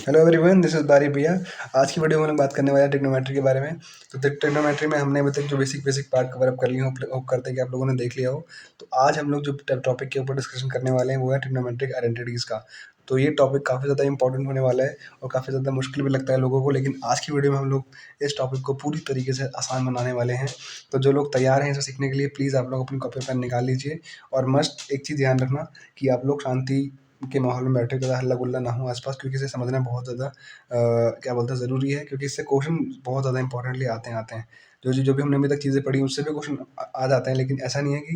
Hello everyone, this is बारी भैया। आज की वीडियो में हम लोग बात करने वाले हैं ट्रिग्नोमेट्री के बारे में। तो ट्रिग्नोमेट्री में हमने अभी तक जो basic basic part cover up कर लिए होप करते हैं कि आप लोगों ने देख लिया हो। तो आज हम लोग जो टॉपिक के ऊपर डिस्कशन करने वाले हैं वो है ट्रिग्नोमेट्रिक आइडेंटिटीज़ का। तो ये टॉपिक काफ़ी ज़्यादा इंपॉर्टेंट होने वाला है और काफ़ी ज़्यादा मुश्किल भी लगता है लोगों को, लेकिन आज की वीडियो में हम लोग इस टॉपिक को पूरी तरीके से आसान बनाने वाले हैं। तो जो लोग तैयार हैं इसे सीखने के लिए, प्लीज़ आप लोग अपनी कॉपी पेन निकाल लीजिए। और मस्ट एक चीज़ ध्यान रखना कि आप लोग शांति के माहौल में बैठे, ज़्यादा हल्ला गुल्ला ना हो आसपास, क्योंकि इसे समझना बहुत ज़्यादा क्या बोलते हैं ज़रूरी है, क्योंकि इससे क्वेश्चन बहुत ज़्यादा इंपॉर्टेंटली आते हैं। जो भी हमने अभी तक चीज़ें पढ़ी उससे भी क्वेश्चन आ जाते हैं, लेकिन ऐसा नहीं है कि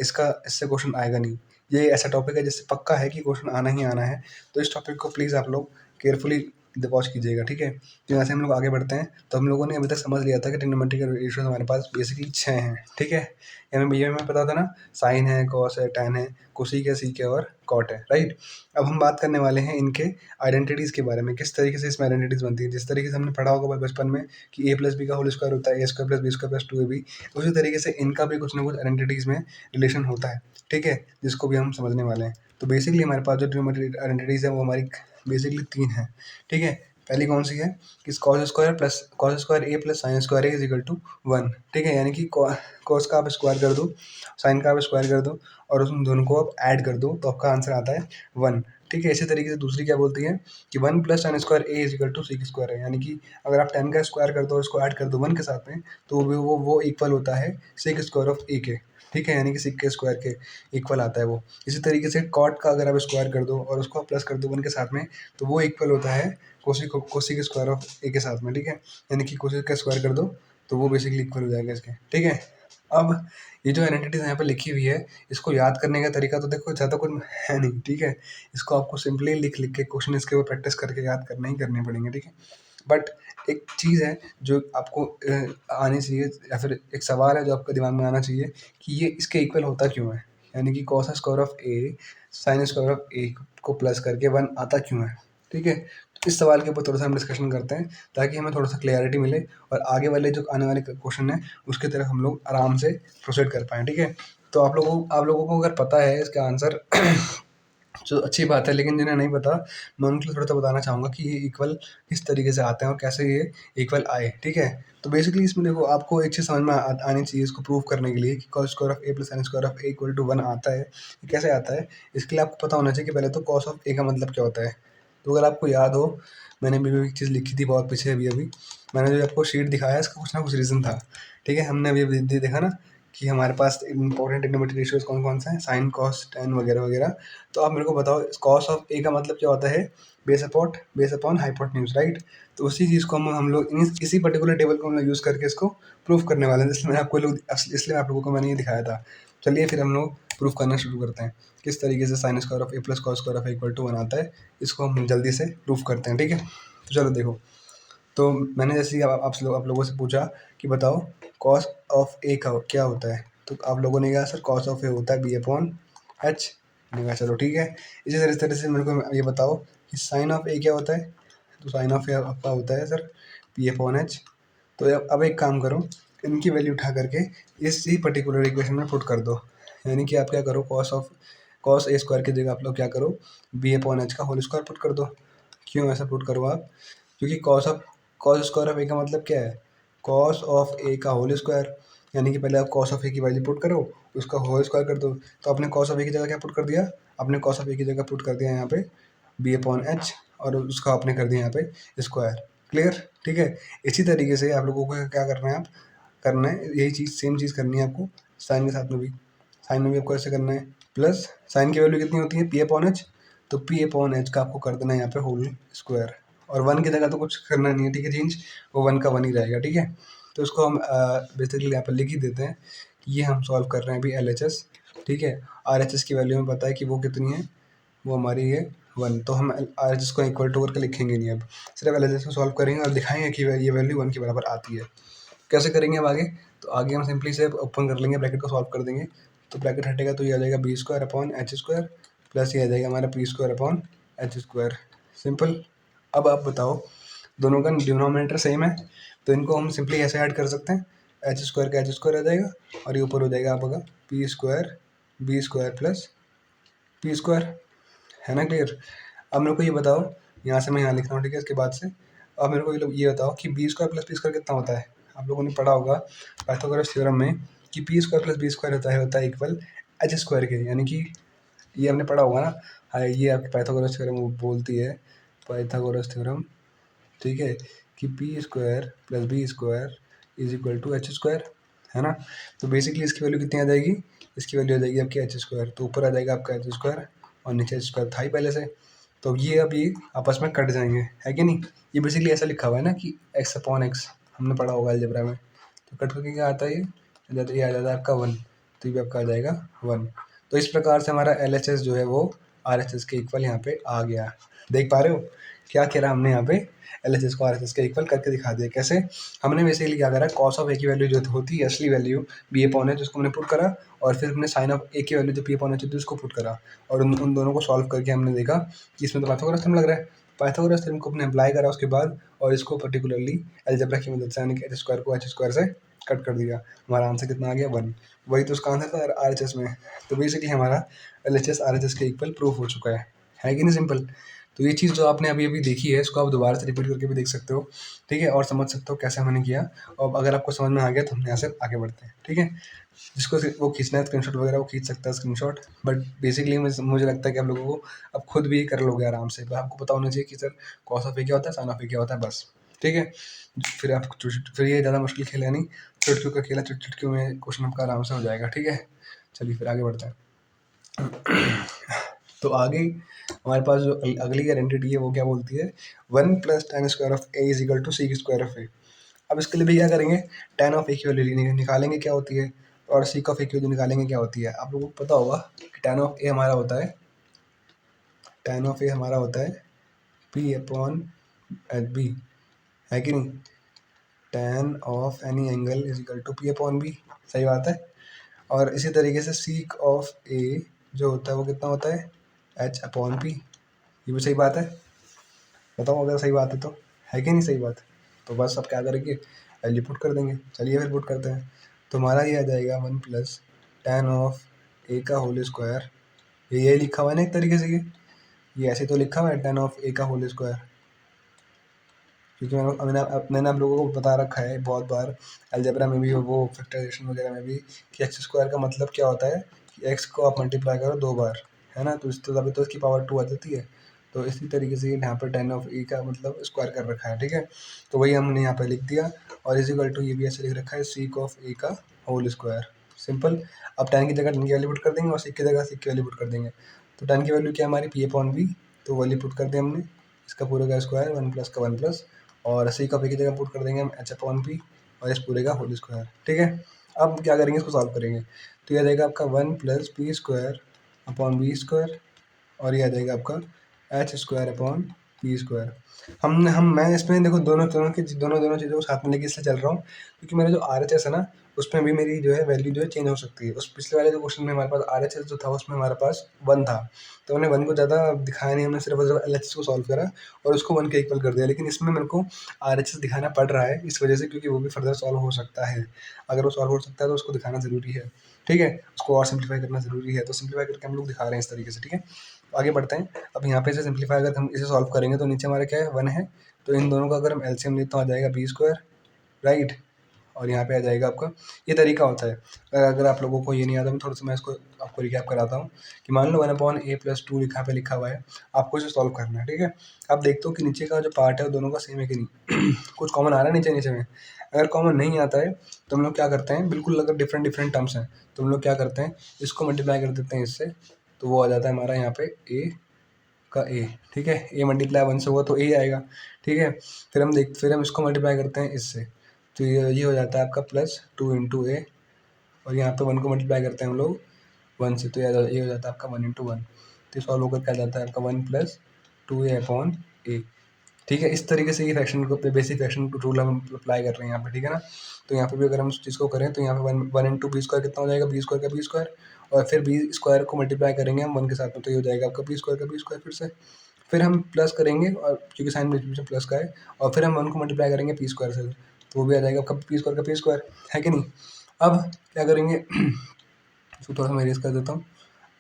इससे क्वेश्चन आएगा नहीं। ये ऐसा टॉपिक है जिससे पक्का है कि क्वेश्चन आना ही आना है। तो इस टॉपिक को प्लीज़ आप लोग केयरफुली वॉच कीजिएगा, ठीक है। तो जैसे हम लोग आगे बढ़ते हैं, तो हम लोगों ने अभी तक समझ लिया था कि ट्रिग्नोमेट्री के रेशियोज हमारे पास बेसिकली 6 हैं, ठीक है। हमें पता था ना, साइन है, कॉस है, टैन है, कोसेक है, सीक है और कॉट है, राइट। अब हम बात करने वाले हैं इनके आइडेंटिटीज़ के बारे में, किस तरीके से इसमें आइडेंटिटीज़ बनती है। जिस तरीके से हमने पढ़ा होगा बचपन में कि ए प्लस बी का होल स्क्वायर होता है A square plus B square plus 2ab, उसी तरीके से इनका भी कुछ ना कुछ आइडेंटिटीज़ में रिलेशन होता है, ठीक है, जिसको भी हम समझने वाले हैं। तो बेसिकली हमारे पास जो ट्रिग्नोमेट्रिक आइडेंटिटीज़ है वो हमारी बेसिकली 3 हैं, ठीक है। पहली कौन सी है कि cos square A plus sine square A is equal to 1, ठीक है। यानी कि कॉस का आप स्क्वायर कर दो, साइन का आप स्क्वायर कर दो और उन दोनों को आप ऐड कर दो, तो आपका आंसर आता है 1, ठीक है। इसी तरीके से दूसरी क्या बोलती है कि 1 plus ten square A is equal to sec square है। यानी कि अगर आप 10 का स्क्वायर कर दो और इसको ऐड कर दो 1 के साथ में, तो वो इक्वल होता है सीक स्क्वायर ऑफ ए के, ठीक है। यानी कि सीक के स्क्वायर के इक्वल आता है वो। इसी तरीके से कॉट का अगर आप स्क्वायर कर दो और उसको आप प्लस कर दो 1 के साथ में, तो वो इक्वल होता है कोसी के स्क्वायर ऑफ ए के साथ में, ठीक है। यानी कि कोसी का स्क्वायर कर दो तो वो बेसिकली इक्वल हो जाएगा इसके, ठीक है। अब ये जो आइडेंटिटीज यहाँ पे लिखी हुई है, इसको याद करने का तरीका तो देखो ज़्यादा कुछ है नहीं, ठीक है। इसको आपको सिंपली लिख लिख के क्वेश्चन इसके ऊपर प्रैक्टिस करके याद करने ही करने पड़ेंगे, ठीक है। बट एक चीज़ है जो आपको आनी चाहिए, या फिर एक सवाल है जो आपके दिमाग में आना चाहिए कि ये इसके इक्वल होता क्यों है। यानी कि cos square of A sine square of A को प्लस करके 1 आता क्यों है, ठीक है। तो इस सवाल के ऊपर थोड़ा सा हम डिस्कशन करते हैं ताकि हमें थोड़ा सा क्लियरिटी मिले और आगे वाले जो आने वाले क्वेश्चन है उसकी तरफ हम लोग आराम से प्रोसीड कर पाएँ, ठीक है। तो आप लोगों को अगर पता है इसका आंसर जो अच्छी बात है, लेकिन जिन्हें नहीं पता मैं उनके लिए थोड़ा सा बताना चाहूँगा कि ये इक्वल किस तरीके से आते हैं और कैसे ये इक्वल आए, ठीक है। तो बेसिकली इसमें देखो आपको एक चीज़ समझ में आनी चाहिए इसको प्रूव करने के लिए कि cos square of A plus sine square of A equal to 1 आता है। ये कैसे आता है, इसके लिए आपको पता होना चाहिए कि पहले तो कॉस ऑफ ए का मतलब क्या होता है। तो अगर आपको याद हो, मैंने भी एक चीज़ लिखी थी बहुत पीछे, अभी मैंने जो आपको शीट दिखाया इसका कुछ ना कुछ रीज़न था, ठीक है। हमने अभी देखा ना कि हमारे पास इंपॉर्टेंट ट्रिग्नोमेट्रिक रेशियोज कौन कौन से हैं, साइन कॉस टैन वगैरह वगैरह। तो आप मेरे को बताओ कॉस ऑफ ए का मतलब क्या होता है, बेस अपॉन हाइपोटेन्यूज, राइट। तो उसी चीज़ को हम लोग इसी पर्टिकुलर टेबल को हम लोग यूज़ करके इसको प्रूफ करने वाले हैं, इसलिए आप लोगों को मैंने ये दिखाया था। चलिए फिर हम लोग प्रूफ करना शुरू करते हैं किस तरीके से sine square of A plus cos square of A equal to 1 आता है। इसको हम जल्दी से प्रूफ करते हैं, ठीक है। तो चलो देखो, तो मैंने जैसे ही आप लोगों से पूछा कि बताओ कॉस ऑफ ए का क्या होता है, तो आप लोगों ने कहा सर कॉस ऑफ ए होता है बी अपॉन एच। मैंने कहा चलो ठीक है। इसी तरह से मेरे को ये बताओ कि साइन ऑफ ए क्या होता है, तो साइन ऑफ ए आपका होता है सर पी अपॉन एच। तो अब एक काम करो, इनकी वैल्यू उठा करके इसी पर्टिकुलर इक्वेशन में पुट कर दो। यानी कि आप क्या करो, कॉस ए स्क्वायर की जगह आप लोग क्या करो, बी अपॉन एच का होल स्क्वायर पुट कर दो। क्यों ऐसा पुट करो आप, क्योंकि कॉस स्क्वायर ऑफ ए का मतलब क्या है, कॉस ऑफ ए का होल स्क्वायर। यानी कि पहले आप कॉस ऑफ ए की वैल्यू पुट करो, उसका होल स्क्वायर कर दो। तो आपने कॉस ऑफ ए की जगह क्या पुट कर दिया, आपने कॉस ऑफ ए की जगह पुट कर दिया यहाँ पे बी अपॉन एच, और उसका आपने कर दिया यहाँ पे स्क्वायर। क्लियर, ठीक है। इसी तरीके से आप लोगों को क्या करना है, आप करना है यही चीज़, सेम चीज़ करनी है आपको साइन के साथ में भी। साइन में भी आपको ऐसे करना है, प्लस साइन की वैल्यू कितनी होती है पी अपॉन एच, तो पी अपॉन एच का आपको कर देना है यहाँ पे होल स्क्वायर। और 1 की जगह तो कुछ करना नहीं है, ठीक है, चेंज, वो 1 का 1 ही रहेगा, ठीक है। तो इसको हम बेसिकली यहाँ पर लिख ही देते हैं कि ये हम सॉल्व कर रहे हैं अभी LHS, ठीक है। RHS की वैल्यू हमें पता है कि वो कितनी है, वो हमारी है 1। तो हम RHS को इक्वल टू करके लिखेंगे नहीं, अब सिर्फ LHS को सॉल्व करेंगे और दिखाएंगे कि ये वैल्यू 1 के बराबर आती है। कैसे करेंगे अब आगे, तो आगे हम सिंपली से ओपन कर लेंगे, ब्रैकेट को सॉल्व कर देंगे। तो ब्रैकेट हटेगा तो ये आ जाएगा B square upon H square, plus ये आ जाएगा हमारा P square upon H square, simple. अब आप बताओ, दोनों का डिनोमिनेटर सेम है तो इनको हम सिंपली ऐसे ऐड कर सकते हैं, एच स्क्वायर का एच स्क्वायर आ जाएगा और ये ऊपर हो जाएगा आपका P square B square plus P square, है ना, क्लियर। अब मेरे को ये बताओ यहाँ से मैं यहाँ लिख रहा हूँ, ठीक है। इसके बाद से अब मेरे को ये बताओ कि B square plus B square कितना होता है। आप लोगों ने पढ़ा होगा पाइथागोरस थ्योरम में कि P square plus B square होता है इक्वल एच स्क्वायर के, यानी कि ये हमने पढ़ा होगा ना। हाँ, ये आपकी पाइथागोरस थ्योरम बोलती है, पाइथागोरस थ्योरम, ठीक है, कि P square plus B square is equal to H square, है ना। तो बेसिकली इसकी वैल्यू कितनी आ जाएगी, इसकी वैल्यू आ जाएगी आपकी एच स्क्वायर, तो ऊपर आ जाएगा आपका एच स्क्वायर और नीचे एच स्क्वायर था ही पहले से, तो ये अब ये आपस में कट जाएंगे, है कि नहीं। ये बेसिकली ऐसा लिखा हुआ है ना कि एक्स अपॉन एक्स, हमने पढ़ा होगा अलजेब्रा में। तो कट करके क्या आता है, ये आ जाता है आपका 1, तो ये आपका आ जाएगा 1। तो इस प्रकार से हमारा एल जो है वो आर के इक्वल यहाँ पे आ गया। देख पा रहे हो क्या कह रहा हमने यहाँ पे, एल को आर के इक्वल करके दिखा दिया। कैसे, हमने बेसिकली क्या करा, कॉस ऑफ ए की वैल्यू जो होती है असली वैल्यू बी अपॉन है, जिसको हमने पुट करा, और फिर हमने साइन ऑफ ए की वैल्यू जो पी अपॉन होती है उसको पुट करा, और उन दोनों को सॉल्व करके हमने देखा कि इसमें तो पाइथागोरस थ्योरम लग रहा है। पाइथागोरस थ्योरम को हमने अप्लाई करा उसके बाद, और इसको पर्टिकुलरली अलजेब्रा की मदद से, यानी कि एच स्क्वायर को एच स्क्वायर से कट कर दिया। हमारा आंसर कितना आ गया 1। वही तो उसका आंसर था आर में। तो बेसिकली हमारा एल आर के इक्वल प्रूफ हो चुका है कि नहीं, सिंपल। तो ये चीज़ जो आपने अभी अभी देखी है, इसको आप दोबारा से रिपीट करके भी देख सकते हो, ठीक है, और समझ सकते हो कैसे हमने किया। और अगर आपको समझ में आ गया तो हम यहाँ से आगे बढ़ते हैं, ठीक है। जिसको वो खींचना है स्क्रीनशॉट वगैरह वो खींच सकता है स्क्रीनशॉट, बट बेसिकली मुझे लगता है कि आप लोगों को अब खुद भी कर लोगे आराम से। आपको पता होना चाहिए कि सर कॉस ऑफ ए क्या होता है, साइन ऑफ ए क्या होता है, बस, ठीक है। फिर आप फिर ये ज़्यादा मुश्किल खेल है नहीं, चुटकियों का खेल है, चुटकियों में क्वेश्चन आपका आराम से हो जाएगा, ठीक है। चलिए फिर आगे बढ़ते हैं। तो आगे हमारे पास जो अगली गारंटी है वो क्या बोलती है, 1 plus ten square of A is equal to C square of A. अब इसके लिए भी क्या करेंगे, टेन ऑफ ए की वैल्यू निकालेंगे क्या होती है, और सीक ऑफ ए की वैल्यू निकालेंगे क्या होती है। आप लोगों को पता होगा कि टेन ऑफ ए हमारा होता है, टेन ऑफ ए हमारा होता है पी अपॉन एच बी, है कि नहीं। Tan of any angle is equal to P upon B, सही बात है। और इसी तरीके से सीक ऑफ ए जो होता है वो कितना होता है, एच अपॉन पी, ये भी सही बात है। बताओ अगर सही बात है तो, है कि नहीं सही बात। तो बस अब क्या करेंगे, वैल्यू पुट कर देंगे। चलिए फिर पुट करते हैं। तो हमारा ये आ जाएगा 1 प्लस टेन ऑफ ए का होल स्क्वायर, ये लिखा हुआ है ना एक तरीके से, ये ऐसे तो लिखा हुआ है टेन ऑफ ए का होल स्क्वायर, क्योंकि मैंने आप लोगों को बता रखा है बहुत बार अलजेब्रा में भी, वो फैक्टराइजेशन वगैरह में भी, कि एक्स स्क्वायर का मतलब क्या होता है कि एक्स को आप मल्टीप्लाई करो 2 बार, है ना, तो इस तभी तो इसकी पावर 2 आ जाती है। तो इसी तरीके से यहाँ पर टेन ऑफ ए का मतलब स्क्वायर कर रखा है, ठीक है। तो वही हमने यहाँ पर लिख दिया, और इज इक्वल टू ये भी ऐसे लिख रखा है सीक ऑफ ए का होल स्क्वायर, सिंपल। अब टेन की जगह टेन की वैल्यू पुट कर देंगे, और सीक की जगह सीक की वैल्यू पुट कर देंगे। तो टेन की वैल्यू क्या हमारी पी अपॉन बी, तो वैल्यू पुट कर दी हमने, इसका पूरे का स्क्वायर 1 प्लस का 1 प्लस, और सी का पी की जगह पुट कर देंगे हम एच अपॉन पी, और इस पूरे का होल स्क्वायर, ठीक है। अब क्या करेंगे, इसको सॉल्व करेंगे। तो ये आ जाएगा आपका 1 plus P square upon B square, और ये आ जाएगा आपका H square upon P square. मैं इसमें देखो दोनों दोनों चीज़ों को साथ में लेके इसलिए चल रहा हूँ, क्योंकि मेरा जो आर एच एस है ना, उसमें भी मेरी जो है वैल्यू जो है चेंज हो सकती है। उस पिछले वाले जो क्वेश्चन में हमारे पास आर एच एस जो था उसमें हमारे पास 1 था, तो हमने 1 को ज़्यादा दिखाया नहीं, हमने सिर्फ एल एच एस को सॉल्व करा और उसको 1 के इक्वल कर दिया। लेकिन इसमें मेरे को आर एच एस दिखाना पड़ रहा है इस वजह से, क्योंकि वो भी फर्दर सॉल्व हो सकता है। अगर वो सॉल्व हो सकता है तो उसको दिखाना ज़रूरी है, ठीक है, उसको और सिंप्लीफाई करना ज़रूरी है। तो सिंप्लीफाई करके हम लोग दिखा रहे हैं इस तरीके से, ठीक है। आगे बढ़ते हैं। अब यहाँ पे से सिंप्लीफाई अगर हम इसे सॉल्व करेंगे तो नीचे हमारा क्या है 1 है, तो इन दोनों का अगर हम एलसीएम लेते तो आ जाएगा बी स्क्वायर, राइट। और यहाँ पे आ जाएगा आपका, ये तरीका होता है। अगर आप लोगों को ये नहीं आता, मैं थोड़ा सा मैं इसको आपको रिकैप कराता हूँ कि मान लो 1/a+2 लिखा हुआ है, आपको इसे सॉल्व करना है, ठीक है। आप देखते हो कि नीचे का जो पार्ट है वो दोनों का सेम है कि नहीं। कुछ कॉमन आ रहा है नीचे नीचे में। अगर कॉमन नहीं आता है तो हम लोग क्या करते हैं, बिल्कुल अगर डिफरेंट डिफरेंट टर्म्स हैं तो हम लोग क्या करते हैं, इसको मल्टीप्लाई कर देते हैं इससे, तो वो आ जाता है हमारा यहाँ पे ए का ए, ठीक है। ए मल्टीप्लाई 1 से हुआ तो ए आएगा, ठीक है। फिर हम इसको मल्टीप्लाई करते हैं इससे, तो ये हो जाता है आपका +2 × ए, और यहाँ पे 1 को मल्टीप्लाई करते हैं हम लोग 1 से, तो ये हो जाता है आपका 1 × 1। तो सॉल्व होकर क्या जाता है आपका 1+2a/ए, ठीक है। इस तरीके से ये फ्रैक्शन को बेसिक फ्रैक्शन रूल हम अप्लाई कर रहे हैं यहाँ पे, ठीक है ना। तो यहाँ पे भी अगर हम उस चीज़ को करें तो यहाँ पे 1 × बी स्क्वायर कितना हो जाएगा, बी स्क्वायर का बी स्क्वायर, और फिर बी स्क्वायर को मल्टीप्लाई करेंगे हम 1 के साथ में, तो ये हो जाएगा आपका बी स्क्वायर का बी स्क्वायर फिर से। फिर हम प्लस करेंगे, और क्योंकि साइन में प्लस का है, और फिर हम 1 को मल्टीप्लाई करेंगे पी स्क्वायर से, तो वो भी आ जाएगा आपका पी स्क्वायर का पी स्क्वायर, है कि नहीं। अब क्या करेंगे, इसको थोड़ा सा मैं इरेज कर देता हूँ।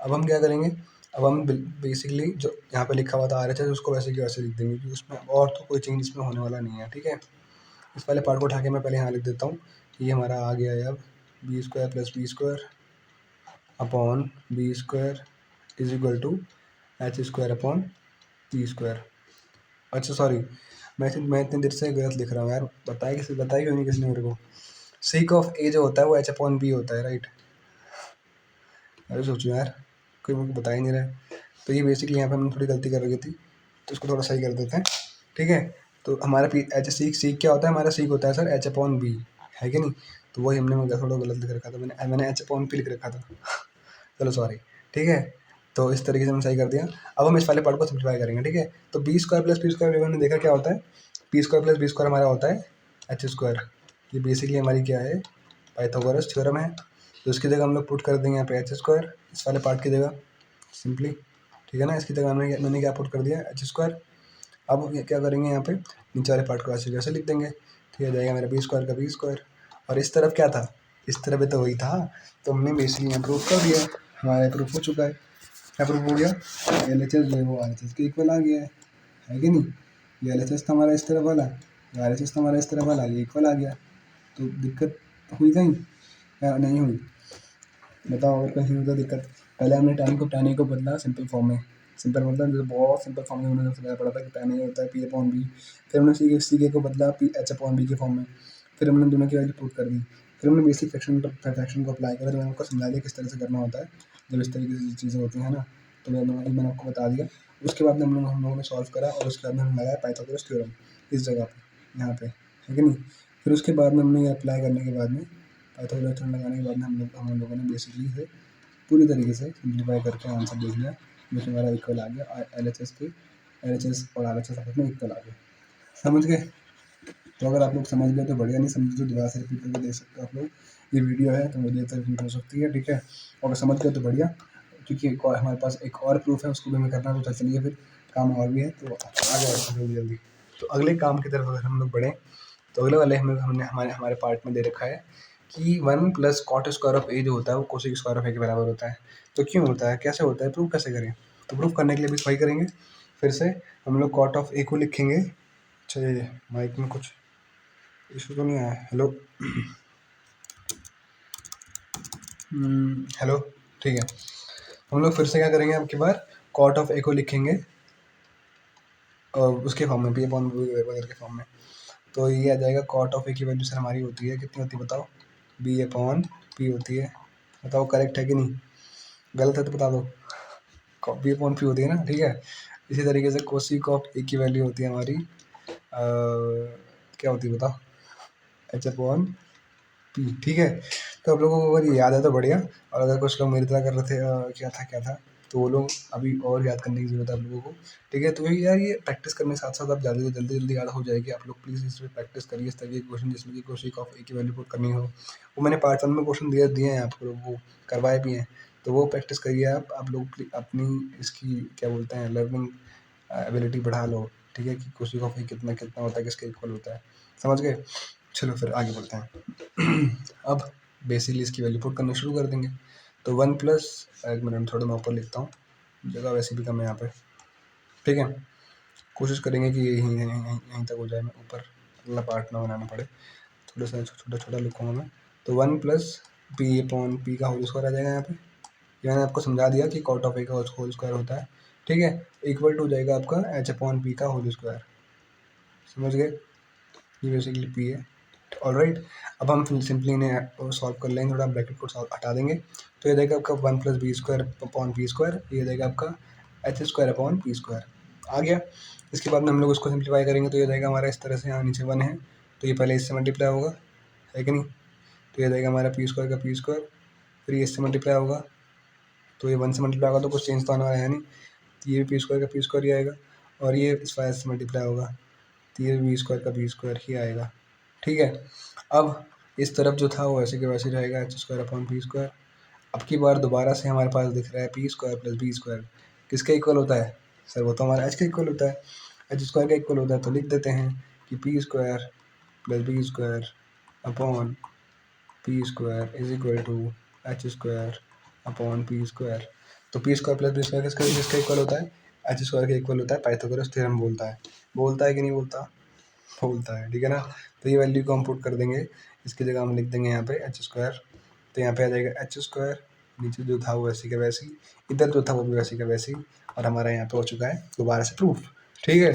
अब हम क्या करेंगे, अब हम बेसिकली जो यहाँ पे लिखा हुआ था RHS उसको वैसे की वैसे लिख देंगे, क्योंकि उसमें और तो कोई चेंज इसमें होने वाला नहीं है, ठीक है। इस वाले पार्ट को उठा के मैं पहले यहाँ लिख देता हूँ कि ये हमारा आ गया है अब B square plus B square upon B square is equal to H square upon P square. अच्छा सॉरी, मैं इतनी देर से गलत लिख रहा हूँ यार, बताया क्यों नहीं किसी ने मेरे को। सीक ऑफ ए जो होता है वो एच अपॉन बी होता है, राइट। अरे सोचो यार, कोई मेरे को बता ही नहीं रहा है। तो ये बेसिकली यहाँ पे हमने थोड़ी गलती कर रखी थी, तो इसको थोड़ा सही कर देते हैं, ठीक है। तो हमारा पी एच सीक क्या होता है, हमारा सीक होता है सर एच अपॉन बी, है कि नहीं। तो वही हमने थोड़ा गलत लिख रखा था, मैंने एच अपॉन पी लिख रखा था चलो सॉरी, ठीक है। तो इस तरीके से हमने सही कर दिया। अब हम इस वाले पार्ट को सिंप्लीफाई करेंगे, ठीक है। तो B square plus P square हमने देखा क्या होता है, P square plus B square हमारा होता है एच स्क्वायर। ये बेसिकली हमारी क्या है, पाइथागोरस थ्योरम है। तो इसकी जगह हम लोग पुट कर देंगे यहाँ पे एच स्क्वायर, इस वाले पार्ट की जगह सिंपली, ठीक है ना। इसकी जगह मैंने क्या पुट कर दिया, एच स्क्वायर। अब ये क्या करेंगे, यहाँ पे नीचे वाले पार्ट को ऐसे वैसे लिख देंगे, ठीक है। जाएगा मेरा बी स्क्वायर का बी स्क्वायर, और इस तरफ क्या था, इस तरफ भी तो वही था। तो हमने बेसिकली यहाँ प्रूफ कर दिया, हमारा प्रूफ हो चुका है। क्या प्रूफ हो गया, एल एच एस जो है वो आर एच एस के इक्वल आ गया है कि नहीं। ये एल एच एस था हमारा इस तरफ वाला, आर एच एस था हमारा इस तरफ वाला, ये इक्वल आ गया। तो दिक्कत हुई कहीं या नहीं हुई, बताओ अगर कहीं हुई तो दिक्कत। पहले हमने tan को बदला सिंपल फॉर्म में, सिंपल मतलब जैसे बहुत सिंपल फॉर्म में हमने समझा पड़ा था कि tan होता है पी अपॉन बी। फिर हमने सी के को बदला पी एच अपॉन बी के फॉर्म में, फिर हमने दोनों की वैल्यू पुट कर दी। फिर हमने बेसिक फ्रैक्शन को अप्लाई करा, तो मैंने आपको समझा दिया किस तरह से करना होता है जब इस तरीके से चीज़ें होती हैं ना। तो मैंने आपको बता दिया। उसके बाद हम लोगों ने सॉल्व करा, और उसके बाद में हमने लगाया पाइथागोरस थ्योरम इस जगह पे, यहाँ पे, है कि नहीं। फिर उसके बाद में हमने ये अप्लाई करने के बाद में, पाइथागोरस थ्योरम लगाने के बाद में हम लोगों ने बेसिकली से पूरी तरीके से सिंप्लीफाई करके आंसर देख लिया, जो कि हमारा इक्वल आ गया एल एच एस और आर एच एस आपस में इक्वल आ गया। समझ गए। तो अगर आप लोग समझ गए तो बढ़िया, नहीं समझे तो दोबारा से रिपीट करके देख सकते हो आप लोग। ये वीडियो है तो वीडियो तक रिपीट हो सकती है, ठीक है। और अगर समझ गए तो बढ़िया, क्योंकि हमारे पास एक और प्रूफ है, उसको भी हमें करना है। तो चलिए फिर, काम और भी है तो आगे बढ़ते हैं जल्दी जल्दी। तो अगले काम की तरफ अगर हम लोग बढ़ें, तो अगले वाले हमने हमारे पार्ट में दे रखा है कि 1 प्लस कॉट स्क्वायर ऑफ ए जो होता है वो कोसेक स्क्वायर ऑफ ए के बराबर होता है। तो क्यों होता है, कैसे होता है, प्रूफ कैसे करें। तो प्रूफ करने के लिए भी वही करेंगे, फिर से हम लोग कॉट ऑफ ए को लिखेंगे। अच्छा, ये माइक में कुछ इशू तो नहीं आया, हेलो हेलो, ठीक है। हम लोग फिर से क्या करेंगे, अब की बार कॉट ऑफ ए को लिखेंगे उसके फॉर्म में, पी अपॉन वगैरह के फॉर्म में। तो ये आ जाएगा कॉट ऑफ ए की वैल्यू सर हमारी होती है, कितनी होती है बताओ, बी अपॉन पी होती है। बताओ करेक्ट है कि नहीं, गलत है तो बता दो। बी अपॉन पी होती है ना, ठीक है। इसी तरीके से कोसिक ऑफ ए की वैल्यू होती है हमारी क्या होती है बताओ, एच अपॉन पी, ठीक है। तो आप लोगों को अगर ये याद है तो बढ़िया, और अगर कुछ लोग मेरी तरह कर रहे थे क्या था, तो वो लोग अभी और याद करने की ज़रूरत है आप लोगों को, ठीक है। तो यार ये प्रैक्टिस करने के साथ साथ आप जल्दी जल्दी जल्दी याद हो जाएगी। आप लोग प्लीज़ इस पर प्रैक्टिस करिए, इस तरीके के क्वेश्चन जिसमें कि कोशिक ऑफ ए की वैल्यू पुट करनी हो। वो मैंने पार्ट 1 में क्वेश्चन दिए हैं आप लोगों को, करवाए भी हैं। तो वो प्रैक्टिस करिए आप लोग अपनी इसकी क्या बोलते हैं, लर्निंग एबिलिटी बढ़ा लो, ठीक है। कि कोशिक ऑफ ए कितना कितना होता है, किसके इक्वल होता है, समझ गए। चलो फिर आगे बढ़ते हैं। अब बेसिकली इसकी वैल्यू पुट करना शुरू कर देंगे। तो 1 प्लस, एक मिनट थोड़ा मैं ऊपर लिखता हूँ, जगह वैसे भी कम है यहाँ पे, ठीक है। कोशिश करेंगे कि यहीं तक हो जाए, मैं ऊपर अगला पार्ट ना बनाना पड़े, थोड़ा सा छोटा छोटा लिखूँगा मैं। तो 1 प्लस पी अपॉन पी का होल स्क्वायर आ जाएगा यहाँ पे। ये मैंने आपको समझा दिया कि कॉट ऑफ ए का होल स्क्वायर होता है, ठीक है। इक्वल टू जाएगा आपका एच अपॉन पी का होल स्क्वायर, समझ गए। ये बेसिकली पी है, ऑलराइट। अब हम सिंपली इन्हें सॉल्व कर लेंगे, थोड़ा ब्रैकेट को हटा देंगे। तो ये देगा आपका 1 plus B square upon P square, ये देगा आपका H square upon P square, आ गया। इसके बाद में हम लोग उसको सिंप्लीफाई करेंगे, तो ये देगा हमारा इस तरह से, यहाँ नीचे 1 है तो ये पहले इससे मल्टीप्लाई होगा, है कि नहीं। तो ये देगा हमारा पी स्क्वायर का पी स्क्वायर, फिर ये इससे मल्टीप्लाई होगा, तो ये 1 से मल्टीप्लाई होगा तो कुछ चेंज तो आने वाला है नहीं। तो ये पी स्क्वायर का पी स्क्वायर ही आएगा, और ये इस वायर से मल्टीप्लाई होगा, तो ये बी स्क्वायर का बी स्क्वायर ही आएगा, ठीक है। अब इस तरफ जो था वो वैसे के वैसे रहेगा, H square upon P square. अब की बार दोबारा से हमारे पास दिख रहा है P square plus B square किसका इक्वल होता है, सर वो तो हमारा एच का इक्वल होता है, एच स्क्वायर का इक्वल होता है। तो लिख देते हैं कि P square plus B square upon P square is equal to H square upon P square. तो P square plus B square किसका इक्वल होता है? एच स्क्वायर का इक्वल होता है, पाइथागोरस थ्योरम बोलता है कि नहीं बोलता? बोलता है, ठीक है ना। तो ये वैल्यू को हम पुट कर देंगे, इसकी जगह हम लिख देंगे यहाँ पे एच स्क्वायर, तो यहाँ पे आ जाएगा एच स्क्वायर, नीचे जो था वो वैसी का वैसी, इधर जो था वो भी वैसी का वैसी, और हमारा यहाँ पे हो चुका है दोबारा से प्रूफ, ठीक है।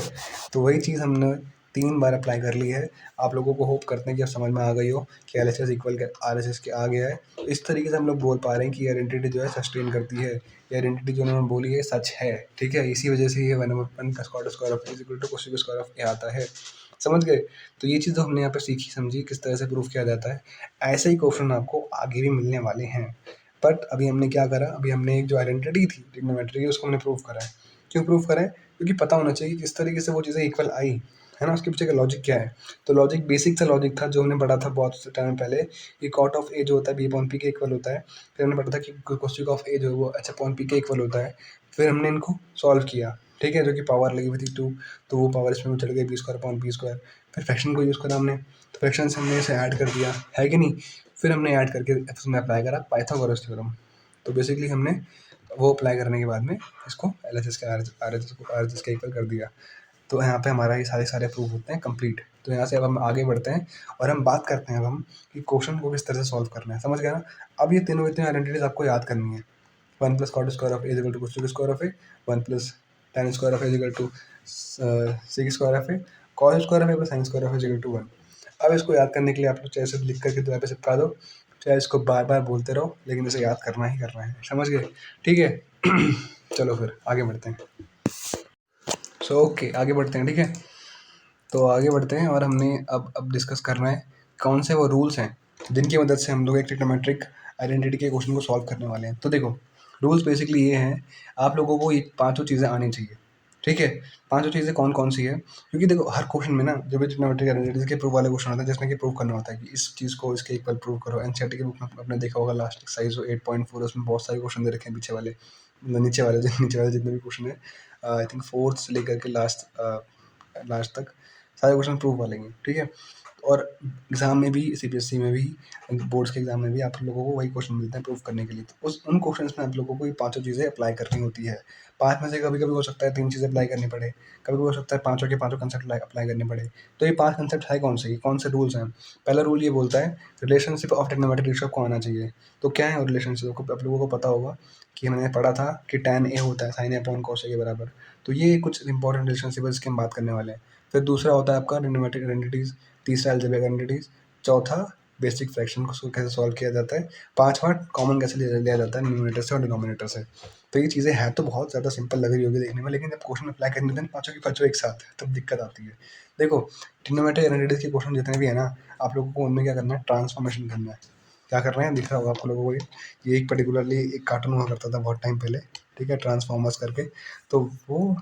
तो वही चीज़ हमने 3 बार अप्लाई कर ली है। आप लोगों को होप करते हैं कि अब समझ में आ गई हो कि L H S equal are H S के आ गया है। तो इस तरीके से हम लोग बोल पा रहे हैं कि आइडेंटिटी जो है सस्टेन करती है, ये आइडेंटिटी जो उन्होंने बोली है सच है, ठीक है। इसी वजह से ये वन का square of is equal to cosec square of A आता है, समझ गए। तो ये चीज़ तो हमने यहाँ पे सीखी समझी किस तरह से प्रूफ किया जाता है। ऐसे ही क्वेश्चन आपको आगे भी मिलने वाले हैं, बट अभी हमने क्या करा, अभी हमने एक जो आइडेंटिटी थी ट्रिग्नोमेट्री की उसको हमने प्रूव करा है। क्यों प्रूव करा है? क्योंकि पता होना चाहिए कि किस तरीके से वो चीज़ें इक्वल आई, है ना, उसके पीछे का लॉजिक क्या है। तो लॉजिक बेसिक सा लॉजिक था जो हमने पढ़ा था बहुत टाइम पहले कि कॉट ऑफ ए जो होता है बी अपॉन पी के इक्वल होता है। फिर हमने पढ़ा था कि कोसेक ऑफ ए जो है वो एच अपॉन पी के इक्वल होता है। फिर हमने इनको सॉल्व किया, ठीक है, जो कि पावर लगी हुई थी 2, तो वो पावर इसमें चढ़ गई B square upon P square. फिर फ्रैक्शन को यूज़ करा हमने, तो फ्रैक्शन से हमने इसे ऐड कर दिया, है कि नहीं। फिर हमने ऐड करके उसमें अप्लाई करा पाइथागोरस थ्योरम। तो बेसिकली हमने वो अप्लाई करने के बाद में इसको एल एच एस के आर एच एस के इक्वल कर दिया। तो यहाँ पे हमारा ये सारे प्रूफ होते हैं कंप्लीट। तो यहाँ से अब हम आगे बढ़ते हैं और हम बात करते हैं अब हम कि क्वेश्चन को किस तरह से सॉल्व करना है, समझ गया ना। अब ये तीनों आइडेंटिटीज आपको याद करनी है। 1 plus cot square of A equal to cosec square of A, 1 plus tan square of A equal to sec square of A, cos square of A plus sine square of A equal to 1। अब इसको याद करने के लिए आप लोग चाहे सिर्फ लिख करके दीवार पे चिपका दो, चाहे इसको बार बार बोलते रहो, लेकिन इसे याद करना ही करना है, समझ गए, ठीक है। चलो फिर आगे बढ़ते हैं। ओके आगे बढ़ते हैं, ठीक है। तो आगे बढ़ते हैं और हमने अब डिस्कस करना है कौन से वो रूल्स हैं जिनकी मदद से हम लोग एक ट्रिग्नोमेट्रिक आइडेंटिटी के क्वेश्चन को सॉल्व करने वाले हैं। तो देखो रूल्स बेसिकली ये हैं, आप लोगों को ये पांचों चीज़ें आनी चाहिए, ठीक है। पांचों चीज़ें कौन कौन सी है, क्योंकि देखो हर क्वेश्चन में ना जो भी ट्रिग्नोमेट्रिक आइडेंटिटीज के प्रूफ वाले क्वेश्चन होते हैं जिसमें कि प्रूव करना होता है कि इस चीज़ को इसके इक्वल प्रूव करो। एनसीईआरटी की बुक में आपने देखा होगा लास्ट एक्सरसाइज 8.4, उसमें बहुत सारे क्वेश्चन दे रखे हैं पीछे वाले, नीचे वाले जितने भी क्वेश्चन है, आई थिंक फोर्थ से लेकर के लास्ट तक सारे क्वेश्चन प्रूफ वाले हैं, ठीक है। और एग्ज़ाम में भी सीबीएसई में भी बोर्ड्स के एग्जाम में भी आप लोगों को वही क्वेश्चन मिलते हैं प्रूफ करने के लिए। तो उन क्वेश्चंस में आप लोगों को ये पांचों चीज़ें अप्लाई करनी होती है। पांच में से कभी कभी हो सकता है 3 चीज़ें अप्लाई करनी पड़े, कभी कभी हो सकता है पांचों के पांचों कंसेप्ट अप्लाई करने पड़े। तो ये 5 कंसेप्ट है कौन से रूल्स हैं। पहला रूल ये बोलता है रिलेशनशिप ऑफ ट्रिग्नोमेट्रिक रेशियो को आना चाहिए। तो क्या है रिलेशनशिप, को आप लोगों को पता होगा कि मैंने पढ़ा था कि tan ए होता है sin ए अपॉन cos ए के बराबर। तो ये कुछ इंपॉर्टेंट रिलेशनशिप है जिसकी हम बात करने वाले हैं। फिर दूसरा होता है आपका ट्रिग्नोमेट्रिक आइडेंटिटीज, तीसरा अलजेब्रिक आइडेंटिटीज, चौथा बेसिक फ्रैक्शन को कैसे सॉल्व किया जाता है, पांचवा कॉमन कैसे लिया जाता है न्यूमरेटर से और डिनोमिनेटर से। तो ये चीज़ें हैं तो बहुत ज़्यादा सिंपल लग रही होगी देखने में, लेकिन जब क्वेश्चन अप्लाई करने होते हैं पांचों की पांचों एक साथ तब दिक्कत आती है। देखो ट्रिग्नोमेट्रिक आइडेंटिटीज के क्वेश्चन जितने भी है ना, आप लोगों को उनमें क्या करना है, ट्रांसफॉर्मेशन करना है। क्या कर रहे हैं दिख रहा होगा आप लोगों को, ये एक पर्टिकुलरली एक कार्टून हुआ करता था बहुत टाइम पहले, ठीक है, ट्रांसफॉर्मर्स करके। तो वो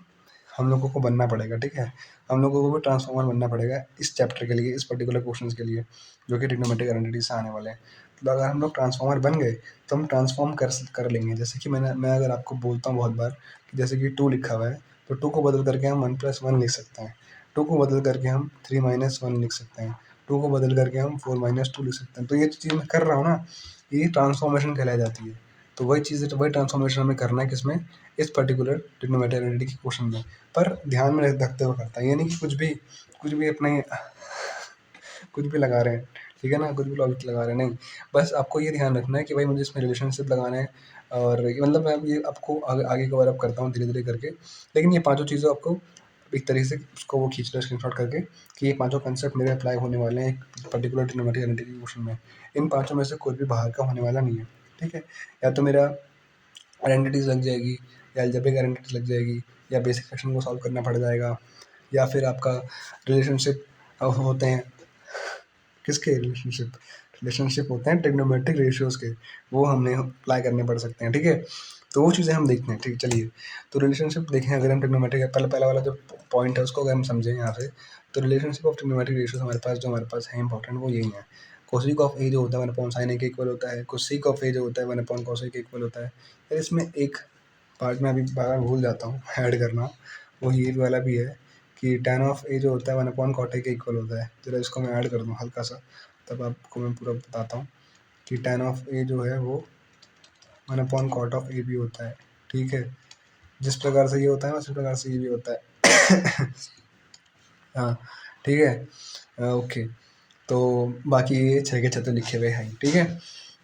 हम लोगों को बनना पड़ेगा, ठीक है। हम लोगों को भी ट्रांसफॉर्मर बनना पड़ेगा इस चैप्टर के लिए, इस पर्टिकुलर क्वेश्चन के लिए जो कि ट्रिग्नोमेट्रिक आइडेंटिटी से आने वाले हैं। तो अगर हम लोग ट्रांसफॉर्मर बन गए तो हम ट्रांसफॉर्म कर लेंगे। जैसे कि मैं अगर आपको बोलता हूँ बहुत बार कि जैसे कि 2 लिखा हुआ है, तो 2 को बदल करके हम 1 + 1 लिख सकते हैं, 2 को बदल करके हम 3 - 1 लिख सकते हैं, 2 को बदल करके हम 4 - 2 लिख सकते हैं। तो ये चीज़ मैं कर रहा हूँ ना, ये ट्रांसफॉर्मेशन कहलाई जाती है। तो वही ट्रांसफॉर्मेशन हमें करना है किसमें, इस पर्टिकुलर ट्रिग्नोमेट्रिक आइडेंटिटी के क्वेश्चन में। पर ध्यान में रखते हुए करता है, ये नहीं कि कुछ भी अपने कुछ भी लगा रहे हैं, ठीक है ना, कुछ भी लॉजिक लगा रहे हैं, नहीं। बस आपको ये ध्यान रखना है कि भाई मुझे इसमें रिलेशनशिप लगाना है, और मतलब मैं ये आपको आगे कवर अप करता हूँ धीरे धीरे करके। लेकिन ये पांचों चीज़ें आपको एक तरीके से उसको वो खींच लो स्क्रीनशॉट करके कि ये पांचों कंसेप्ट मेरे अप्लाई होने वाले हैं एक पर्टिकुलर ट्रिग्नोमेट्रिक आइडेंटिटी क्वेश्चन में। इन पांचों में से कोई भी बाहर का होने वाला नहीं है, ठीक है। या तो मेरा आइडेंटिटीज लग जाएगी, या अलजेब्रिक आइडेंटिटी लग जाएगी, या बेसिक फ्रैक्शन को सॉल्व करना पड़ जाएगा, या फिर आपका रिलेशनशिप होते हैं, किसके रिलेशनशिप होते हैं ट्रिग्नोमेट्रिक रेशियोज के, वो हमने अप्लाई करने पड़ सकते हैं, ठीक है। तो वो चीज़ें हम देखते हैं, ठीक है। चलिए तो रिलेशनशिप देखें, अगर हम ट्रिग्नोमेट्रिक पहला वाला जो पॉइंट है उसको अगर हम समझें यहाँ से, तो रिलेशनशिप ऑफ ट्रिग्नोमेट्रिक रेशियोज हमारे पास है इंपॉर्टेंट, वो यही है। कोसेक ऑफ ए जो होता है 1/sin a के इक्वल होता है, कोसेक ऑफ ए जो होता है 1/cos a के इक्वल होता है। फिर इसमें एक पार्ट में अभी बार बार भूल जाता हूँ ऐड करना, वो ये वाला भी है कि tan ऑफ ए जो होता है 1/cot a के इक्वल होता है। ज़रा इसको मैं ऐड कर दूँ हल्का सा, तब आपको मैं पूरा बताता हूँ कि tan ऑफ ए जो है वो 1/cot ऑफ ए भी होता है, ठीक है, जिस प्रकार से ये होता है ना उसी प्रकार से ये भी होता है। हाँ, ठीक है। ओके, तो बाकी ये 6 के 6 तो लिखे हुए हैं, ठीक है।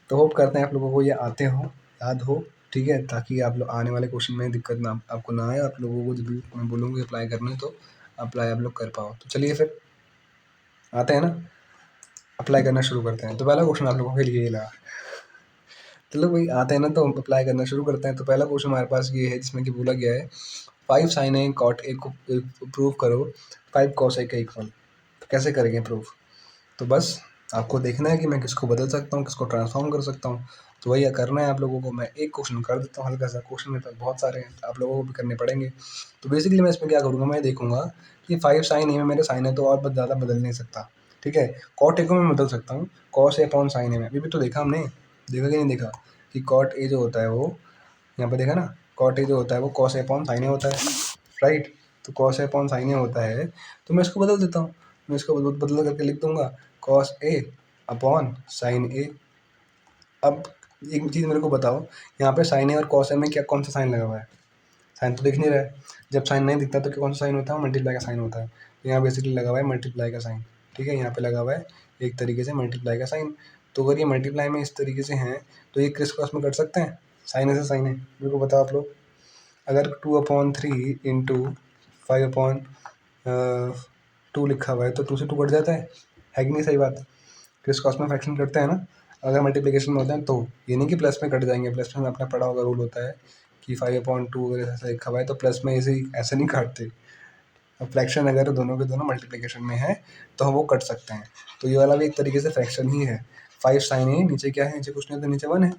तो होप करते हैं आप लोगों को ये आते हो, याद हो, ठीक है, ताकि आप लोग आने वाले क्वेश्चन में दिक्कत ना आपको ना आए, आप लोगों को जब भी मैं बोलूँगी अप्लाई करने तो अप्लाई आप लोग कर पाओ। तो चलिए फिर आते हैं ना, अप्लाई करना शुरू करते हैं। तो पहला क्वेश्चन आप लोगों के लिए ये लगा, चलो भाई आते हैं ना तो अप्लाई करना शुरू करते हैं। तो पहला क्वेश्चन हमारे पास ये है जिसमें कि बोला गया है 5 sin a cot a को प्रूव करो 5 cos a का इक्वल। तो कैसे करेंगे प्रूफ? तो बस आपको देखना है कि मैं किसको बदल सकता हूँ, किसको ट्रांसफॉर्म कर सकता हूँ। तो वही करना है आप लोगों को। मैं एक क्वेश्चन कर देता हूँ, हल्का सा क्वेश्चन मेरे पास बहुत सारे हैं, आप लोगों को भी करने पड़ेंगे। तो बेसिकली मैं इसमें क्या करूँगा, मैं देखूंगा कि 5 sin a में मेरे साइन है तो और ज़्यादा बदल नहीं सकता, ठीक है। कॉट ए को मैं बदल सकता हूँ कॉस ए अपॉन साइन ए में। अभी भी तो देखा हमने, देखा कि नहीं देखा कि कॉट ए जो होता है वो, यहाँ पे देखा ना, कॉट ए जो होता है वो कॉस ए अपॉन साइन ए होता है, राइट। तो कॉस ए अपॉन साइन ए होता है, तो मैं इसको बदल देता हूँ। मैं इसको बदल करके लिख दूंगा कॉस ए अपॉन साइन ए। अब एक चीज़ मेरे को बताओ, यहाँ पे साइन ए और कॉस ए में क्या कौन सा साइन लगा हुआ है? साइन तो दिख नहीं रहा है। जब साइन नहीं दिखता तो कौन सा साइन होता है? मल्टीप्लाई का साइन होता है। तो यहाँ बेसिकली लगा हुआ है मल्टीप्लाई का साइन, ठीक है। यहाँ पे लगा हुआ है एक तरीके से मल्टीप्लाई का साइन। तो अगर ये मल्टीप्लाई में इस तरीके से हैं तो ये क्रिस क्रॉस में कर सकते हैं? साइन है से साइन है, मेरे को बताओ आप लोग। अगर 2/3 इंटू 5/2 लिखा हुआ है तो 2 से 2 कट जाता है कि नहीं? सही बात। क्रिस क्रॉस में फ्रैक्शन करते हैं ना अगर मल्टीप्लिकेशन में होते हैं तो, ये नहीं कि प्लस में कट जाएंगे। प्लस में अपना पढ़ा होगा रूल होता है कि 5/2 अगर ऐसा लिखा हुआ है तो प्लस में ऐसे नहीं काटते। अब फ्रैक्शन अगर दोनों के दोनों मल्टीप्लिकेशन में है तो हम वो कट सकते हैं। तो ये वाला भी एक तरीके से फ्रैक्शन ही है। 5 साइन ए, नीचे क्या है? नीचे कुछ नहीं तो नीचे 1 है,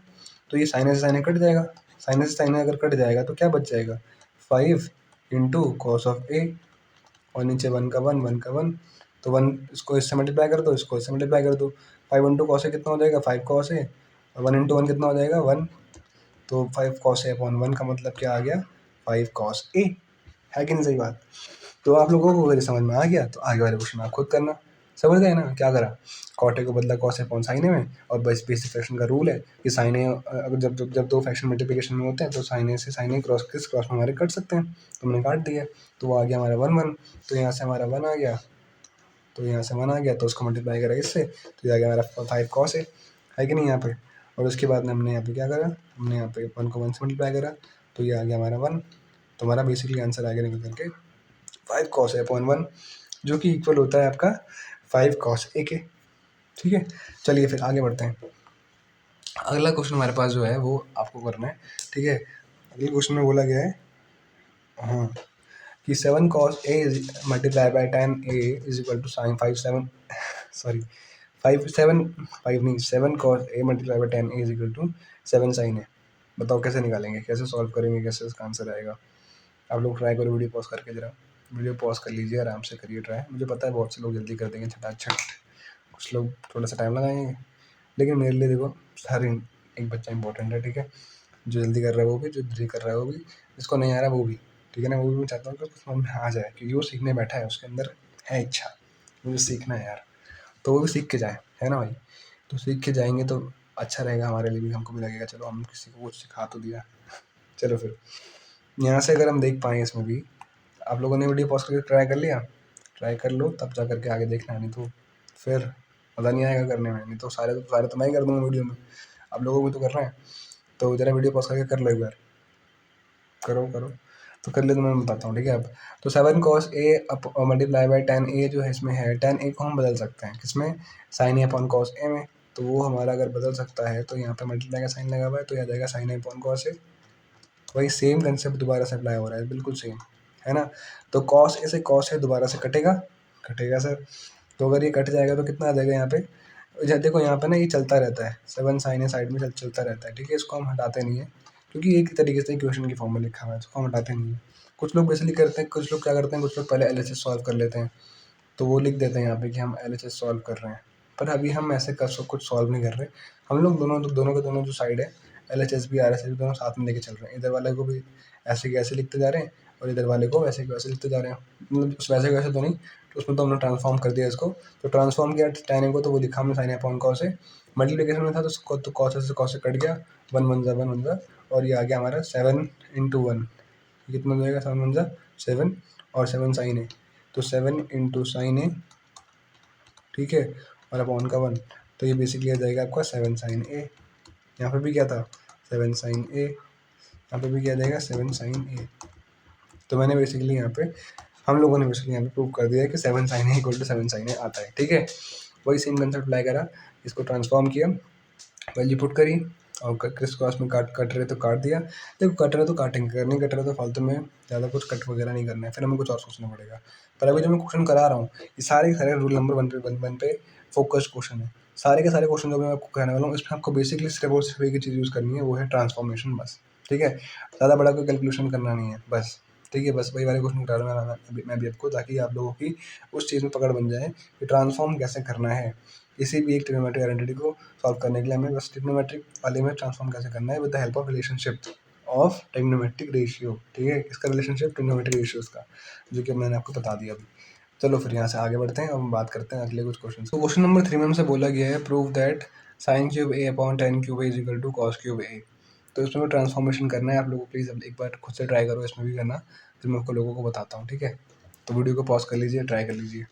तो ये साइन ए से साइन ए कट जाएगा। साइन ए से साइन ए अगर कट जाएगा तो क्या बच जाएगा? 5 इंटू कॉस ऑफ ए, और नीचे 1 का 1, 1 का 1, तो 1 इसको इससे मल्टीप्लाई कर दो, इसको इससे मल्टीप्लाई कर दो। 5 इंटू कॉस ए कितना हो जाएगा? 5 कॉस ए, और 1 इंटू 1 कितना हो जाएगा? 1। तो 5 कॉस ए अपॉन 1 का मतलब क्या आ गया? 5 कॉस ए, है कि नहीं सही बात? तो आप लोगों को अगर समझ में आ गया तो आगे वाले क्वेश्चन आप खुद करना। समझ गए ना क्या करा? कॉट ए को बदला कॉस ए अपॉन साइन ए में, और बस बेसिक फ्रैक्शन का रूल है कि साइन ए अगर जब दो फ्रैक्शन मल्टीप्लिकेशन में होते हैं तो साइन ए से साइन ए क्रॉस में हमारे कट सकते हैं। तो हमने काट दिया, तो वो आ गया हमारा 1 1। तो यहाँ से हमारा 1 आ गया, तो यहाँ से 1 आ गया, तो उसको मल्टीप्लाई करा इससे, तो ये आ गया हमारा 5 कॉस है कि नहीं यहाँ पे। और उसके बाद में हमने यहाँ पे क्या करा? हमने यहाँ पे 1 को 1 से मल्टीप्लाई करा, तो ये आ गया हमारा 1। तो हमारा बेसिकली आंसर आ गया निकल करके 5 कॉस ए अपॉन 1, जो कि इक्वल होता है आपका 5 कॉस ए के, ठीक है। चलिए फिर आगे बढ़ते हैं। अगला क्वेश्चन हमारे पास जो है वो आपको करना है, ठीक है। अगले क्वेश्चन में बोला गया है हाँ कि 7 cos a multiply by 10 a is equal to sine 5 7 sorry 5 7 5 नहीं 7 cos a multiply by 10 a is equal to 7 sine है। बताओ कैसे निकालेंगे, कैसे सॉल्व करेंगे, कैसे इसका आंसर आएगा? आप लोग ट्राई करो, वीडियो पॉज करके जरा वीडियो पॉज कर लीजिए, आराम से करिए ट्राई। मुझे पता है बहुत से लोग जल्दी कर देंगे छटाछट, कुछ लोग थोड़ा सा टाइम लगाएंगे, लेकिन मेरे लिए देखो हर एक बच्चा इंपॉर्टेंट है, ठीक है। जो जल्दी कर रहा है वो भी, जो देरी कर रहा है वो भी, जिसको नहीं आ रहा है वो भी, ठीक है ना। वो भी मैं चाहता हूँ कि उसको समझ में आ जाए, क्योंकि वो सीखने बैठा है, उसके अंदर है इच्छा, मुझे सीखना है यार, तो वो भी सीख के जाए, है ना भाई। तो सीख के जाएंगे तो अच्छा रहेगा हमारे लिए भी, हमको भी लगेगा चलो हम किसी को कुछ सिखा तो दिया। चलो फिर यहाँ से अगर हम देख पाएँ इसमें भी, आप लोगों ने वीडियो पॉज करके ट्राई कर लिया, ट्राई कर लो तब जा करके आगे देखना, नहीं तो फिर मज़ा नहीं आएगा करने में। नहीं तो सारे तो मैं ही कर दूँगा वीडियो में, आप लोगों को भी तो करना है। तो ज़रा वीडियो पॉज करके कर लो एक बार, करो करो। तो कर ले तो मैं बताता हूँ, ठीक है। अब तो 7 cos a multiply by 10 a जो है इसमें है, 10 a को हम बदल सकते हैं किसमें? Sign A upon cos A में। तो वो हमारा अगर बदल सकता है तो यहाँ पे मल्टीप्लाई का साइन लगा हुआ है, तो यह जाएगा sign A upon cos A. वही सेम कंसेप्ट दोबारा से अप्लाई हो रहा है, बिल्कुल सेम, है ना। तो कॉस ए से कॉस ए दोबारा से कटेगा, कटेगा सर। तो अगर ये कट जाएगा तो कितना आ जाएगा यहाँ पे? देखो यहाँ पे ना ये चलता रहता है, 7 साइन ए साइड में चलता रहता है, ठीक है। इसको हम हटाते नहीं है क्योंकि एक तरीके से इक्वेशन की फॉर्म में लिखा हुआ है, इसको हम हटाते नहीं है। कुछ लोग बेसिकली करते हैं, कुछ लोग क्या करते हैं, कुछ लोग पहले एलएचएस सॉल्व कर लेते हैं, तो वो लिख देते हैं यहाँ पे कि हम एलएचएस सॉल्व कर रहे हैं। पर अभी हम ऐसे कुछ सॉल्व नहीं कर रहे, हम लोग दोनों के दोनों जो साइड है एलएचएस भी आरएचएस भी दोनों साथ में लेके चल रहे हैं। इधर वाले को भी ऐसे के ऐसे लिखते जा रहे हैं और इधर वाले को वैसे के वैसे लिखते जा रहे हैं। मतलब उस वैसे के वैसे तो नहीं, तो उसमें तो हमने ट्रांसफॉर्म कर दिया इसको। तो ट्रांसफॉर्म किया tan a को, तो वो लिखा हमने साइन अपॉन कॉस है। मल्टीप्लिकेशन में था तो कॉस से कॉस से कट गया, 1 1 जा 1 1 जा और ये आ गया हमारा 7 × 1, कितना हो जाएगा 7 × 1 = 7 और 7 sin a, तो 7 × sin a, ठीक है, और अपॉन का 1, तो ये बेसिकली आ जाएगा आपका 7 sin a। यहाँ पे भी क्या था 7 sin a, यहाँ पे भी क्या आ जाएगा 7 sin a। तो मैंने बेसिकली यहाँ पे हम लोगों ने बेसिकली यहाँ पे प्रूव कर दिया है कि 7 sin a = 7 sin a आता है, ठीक है। वही सेम कंसेप्ट अप्लाई करा, इसको ट्रांसफॉर्म किया, वैल्यू पुट करी और क्रिस क्रॉस में कट रहे तो काट दिया। देखो कट रहे तो काटेंगे, अगर नहीं कट रहे तो फालतू में ज़्यादा कुछ कट वगैरह नहीं करना है, फिर हमें कुछ और सोचना पड़ेगा। पर अभी जो मैं क्वेश्चन करा रहा हूँ ये सारे के सारे रूल नंबर 1 पे फोकस्ड क्वेश्चन है। सारे के सारे क्वेश्चन जो मैं आपको कहने वाला हूँ इसमें आपको बेसिकली सिर्फ और सिर्फ एक ही चीज़ यूज़ करनी है, वो है ट्रांसफॉर्मेशन, बस, ठीक है। ज़्यादा बड़ा कोई कैलकुलेशन करना नहीं है, बस, ठीक है। बस वही वाले क्वेश्चन करा रहा हूँ मैं भी आपको, ताकि आप लोगों की उस चीज़ में पकड़ बन जाए कि ट्रांसफॉर्म कैसे करना है। किसी भी एक ट्रिग्नोमेट्रिक आइडेंटिटी को सॉल्व करने के लिए हमें बस ट्रिग्नोमेट्रिक वाले में ट्रांसफॉर्म कैसे करना है with the help of relationship of trigonometric ratio, ठीक है। इसका रिलेशनशिप ट्रिग्नोमेट्रिक रेशियोज का, जो कि मैंने आपको बता दिया अभी। चलो फिर यहाँ से आगे बढ़ते हैं, अब हम बात करते हैं अगले कुछ क्वेश्चन। तो क्वेश्चन नंबर 3 में हमसे बोला गया है prove that sin³ a upon tan³ a is equal to cos³ a। तो इसमें ट्रांसफॉर्मेशन करना है, आप लोगों को प्लीज़ अब एक बार खुद से ट्राई करो, इसमें भी करना, फिर मैं आपको लोगों को बताता हूँ, ठीक है। तो वीडियो को पॉज कर लीजिए, ट्राई कर लीजिए।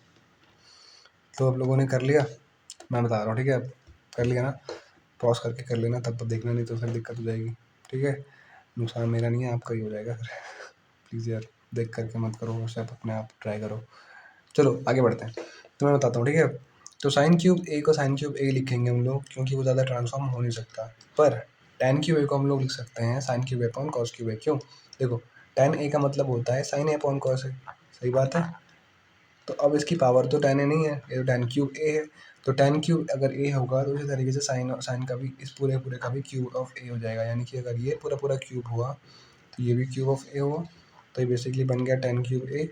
तो आप लोगों ने कर लिया, मैं बता रहा हूँ, ठीक है। अब कर लिया ना, पॉज करके कर लेना, तब तो देखना, नहीं तो फिर दिक्कत हो जाएगी, ठीक है। नुकसान मेरा नहीं है, आपका ही हो जाएगा फिर। प्लीज़ यार देख करके मत करो, वैसे आप अपने आप ट्राई करो। चलो आगे बढ़ते हैं, तो मैं बताता हूँ, ठीक है। तो sin³ a को sin³ a लिखेंगे हम लोग, क्योंकि वो ज़्यादा ट्रांसफॉर्म हो नहीं सकता। पर tan³ a को हम लोग लिख सकते हैं sin³ a upon cos³ a। क्यों? देखो tan a का मतलब होता है sin a upon cos a, सही बात है। तो अब इसकी पावर तो tan a नहीं है, ये तो tan³ a है। तो tan³ अगर a होगा तो इसी तरीके से साइन का भी, इस पूरे पूरे का भी क्यूब ऑफ a हो जाएगा। यानी कि अगर ये पूरा पूरा क्यूब हुआ तो ये भी क्यूब ऑफ a हुआ, तो ये बेसिकली बन गया tan³ a।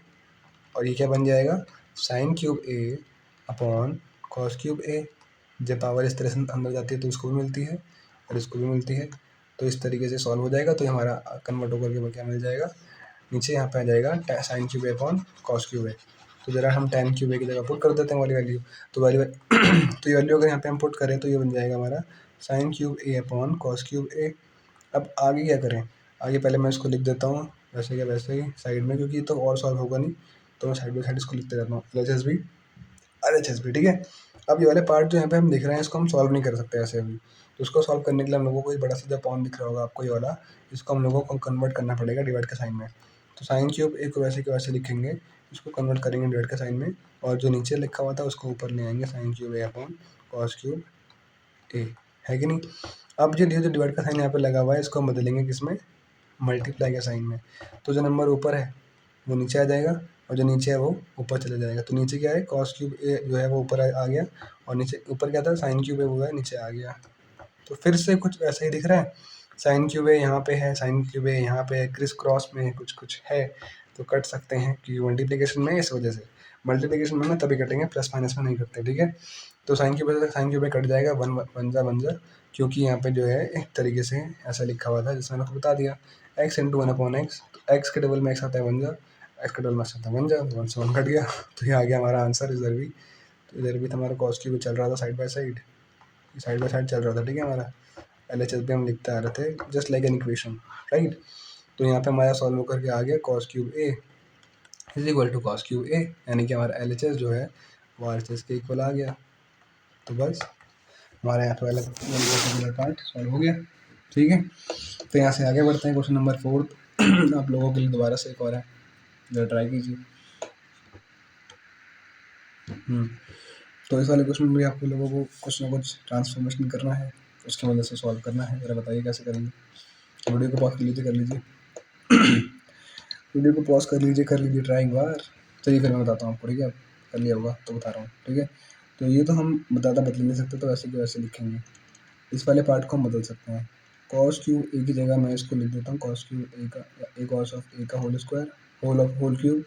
और ये क्या बन जाएगा sin³ a upon cos³ a। जब पावर इस तरह से अंदर जाती है तो इसको भी मिलती है और इसको भी मिलती है, तो इस तरीके से सॉल्व हो जाएगा। तो ये हमारा कन्वर्ट होकर के क्या मिल जाएगा, नीचे यहाँ पे आ जाएगा sin³ a upon cos³ a। तो ज़रा हम tan³ a की जगह पुट कर देते हैं वाली वैल्यू, तो वैल्यू तो ये वैल्यू अगर यहाँ पे हम पुट करें तो ये बन जाएगा हमारा sin³ a upon cos³ a। अब आगे क्या करें, आगे पहले मैं इसको लिख देता हूँ वैसे क्या वैसे ही साइड में, क्योंकि तो और सॉल्व होगा नहीं, तो मैं साइड बाई साइड इसको लिखते रहता हूँ LHS भी RHS भी, ठीक है। अब ये वाले पार्ट जो यहाँ पे हम देख रहे हैं इसको हम सॉल्व नहीं कर सकते ऐसे अभी, तो इसको सॉल्व करने के लिए हम लोगों को एक बड़ा सा जो पॉइंट दिख रहा होगा आपको ये वाला, इसको हम लोगों को कन्वर्ट करना पड़ेगा डिवाइड के साइन में। तो sin³ a को वैसे के वैसे लिखेंगे, इसको कन्वर्ट करेंगे डिवाइड के साइन में, और जो नीचे लिखा हुआ था उसको ऊपर ले आएंगे sin³ a upon cos³ a, है कि नहीं। अब जो डिवाइड का साइन यहाँ पे लगा हुआ है इसको हम बदलेंगे किसमें, मल्टीप्लाई के साइन में। तो जो नंबर ऊपर है वो नीचे आ जाएगा और जो नीचे है वो ऊपर चला जाएगा। तो नीचे क्या है cos³ a जो है वो ऊपर आ गया, और नीचे ऊपर क्या था sin³ a वो है नीचे आ गया। तो फिर से कुछ वैसा ही दिख रहा है, sin³ a यहाँ पे है, sin³ a यहाँ पे है, क्रिस क्रॉस में कुछ कुछ है, तो कट सकते हैं क्योंकि मल्टीप्लिकेशन में इस वजह से, मल्टीप्लिकेशन में ना तभी कटेंगे, प्लस माइनस में नहीं करते, ठीक है। तो sin³ a कट जाएगा, वन जा, क्योंकि यहाँ पे जो है एक तरीके से ऐसा लिखा हुआ था जिसमें आपको बता दिया x × 1/x, तो x के डबल में x आता है 1 जा, x के डबल में x आता है 1 जा, 1 से 1 कट गया, तो ये आ गया हमारा आंसर इधर भी। तो इधर भी तो हमारा cos³ चल रहा था साइड बाय साइड चल रहा था, ठीक है। हमारा LHS भी हम लिखते आ रहे थे just like an equation, right. तो यहाँ पे हमारा सॉल्व होकर के आ गया cos³ a is equal to cos³ a, यानी कि हमारा LHS जो है वो RHS के इक्वल आ गया। तो बस हमारे यहाँ पे वाला पार्ट सॉल्व हो गया, ठीक है। तो यहाँ से आगे बढ़ते हैं क्वेश्चन नंबर 4 आप लोगों के लिए दोबारा से एक और है, जरा ट्राई कीजिए। तो इस वाले क्वेश्चन में भी आपको लोगों को कुछ ना कुछ ट्रांसफॉर्मेशन करना है, उसकी मदद से सॉल्व करना है। जरा बताइए कैसे करेंगे। वीडियो को पॉज कर लीजिए, वीडियो को पॉज कर लीजिए ट्राई एक बार। चलिए फिर मैं बताता हूँ आपको, ठीक है। कर लिया होगा तो बता रहा हूँ, ठीक है। तो ये तो हम ज़्यादा बदल नहीं सकते, तो वैसे के वैसे लिखेंगे। इस वाले पार्ट को हम बदल सकते हैं, cos³ a की जगह मैं इसको लिख देता हूँ cos³ a का a cos ऑफ a का whole square whole cube,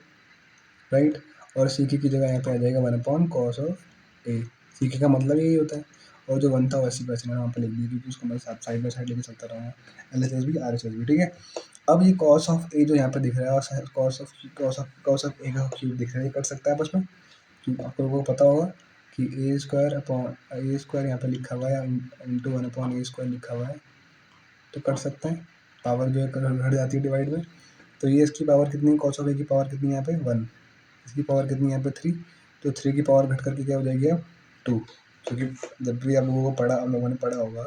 right. और ck की जगह यहाँ पे आ जाएगा 1/cos ऑफ a। ck का मतलब यही होता है, और जो 1 था वैसे वैसे मैंने वहाँ पे लिख दी क्योंकि उसको मैं साइड बाई साइड लेके चलता रहूँगा, LHS भी RHS भी, ठीक है। अब ये cos ऑफ a जो यहाँ पे दिख रहा है और cos ऑफ a का क्यूब दिख रहा है, ये कर सकता है आपस में, क्योंकि आप लोगों को पता होगा कि a स्क्वायर यहाँ पे लिखा हुआ है इंटू 1/a² लिखा हुआ है, तो कर सकते हैं। पावर जो है घट जाती है डिवाइड में। तो ये इसकी पावर कितनी है, कॉस ऑफ ए की पावर कितनी है यहाँ पे 1, इसकी पावर कितनी है यहाँ पे 3, तो 3 की पावर घट करके क्या हो जाएगी अब 2। क्योंकि जब भी आप लोगों ने पढ़ा होगा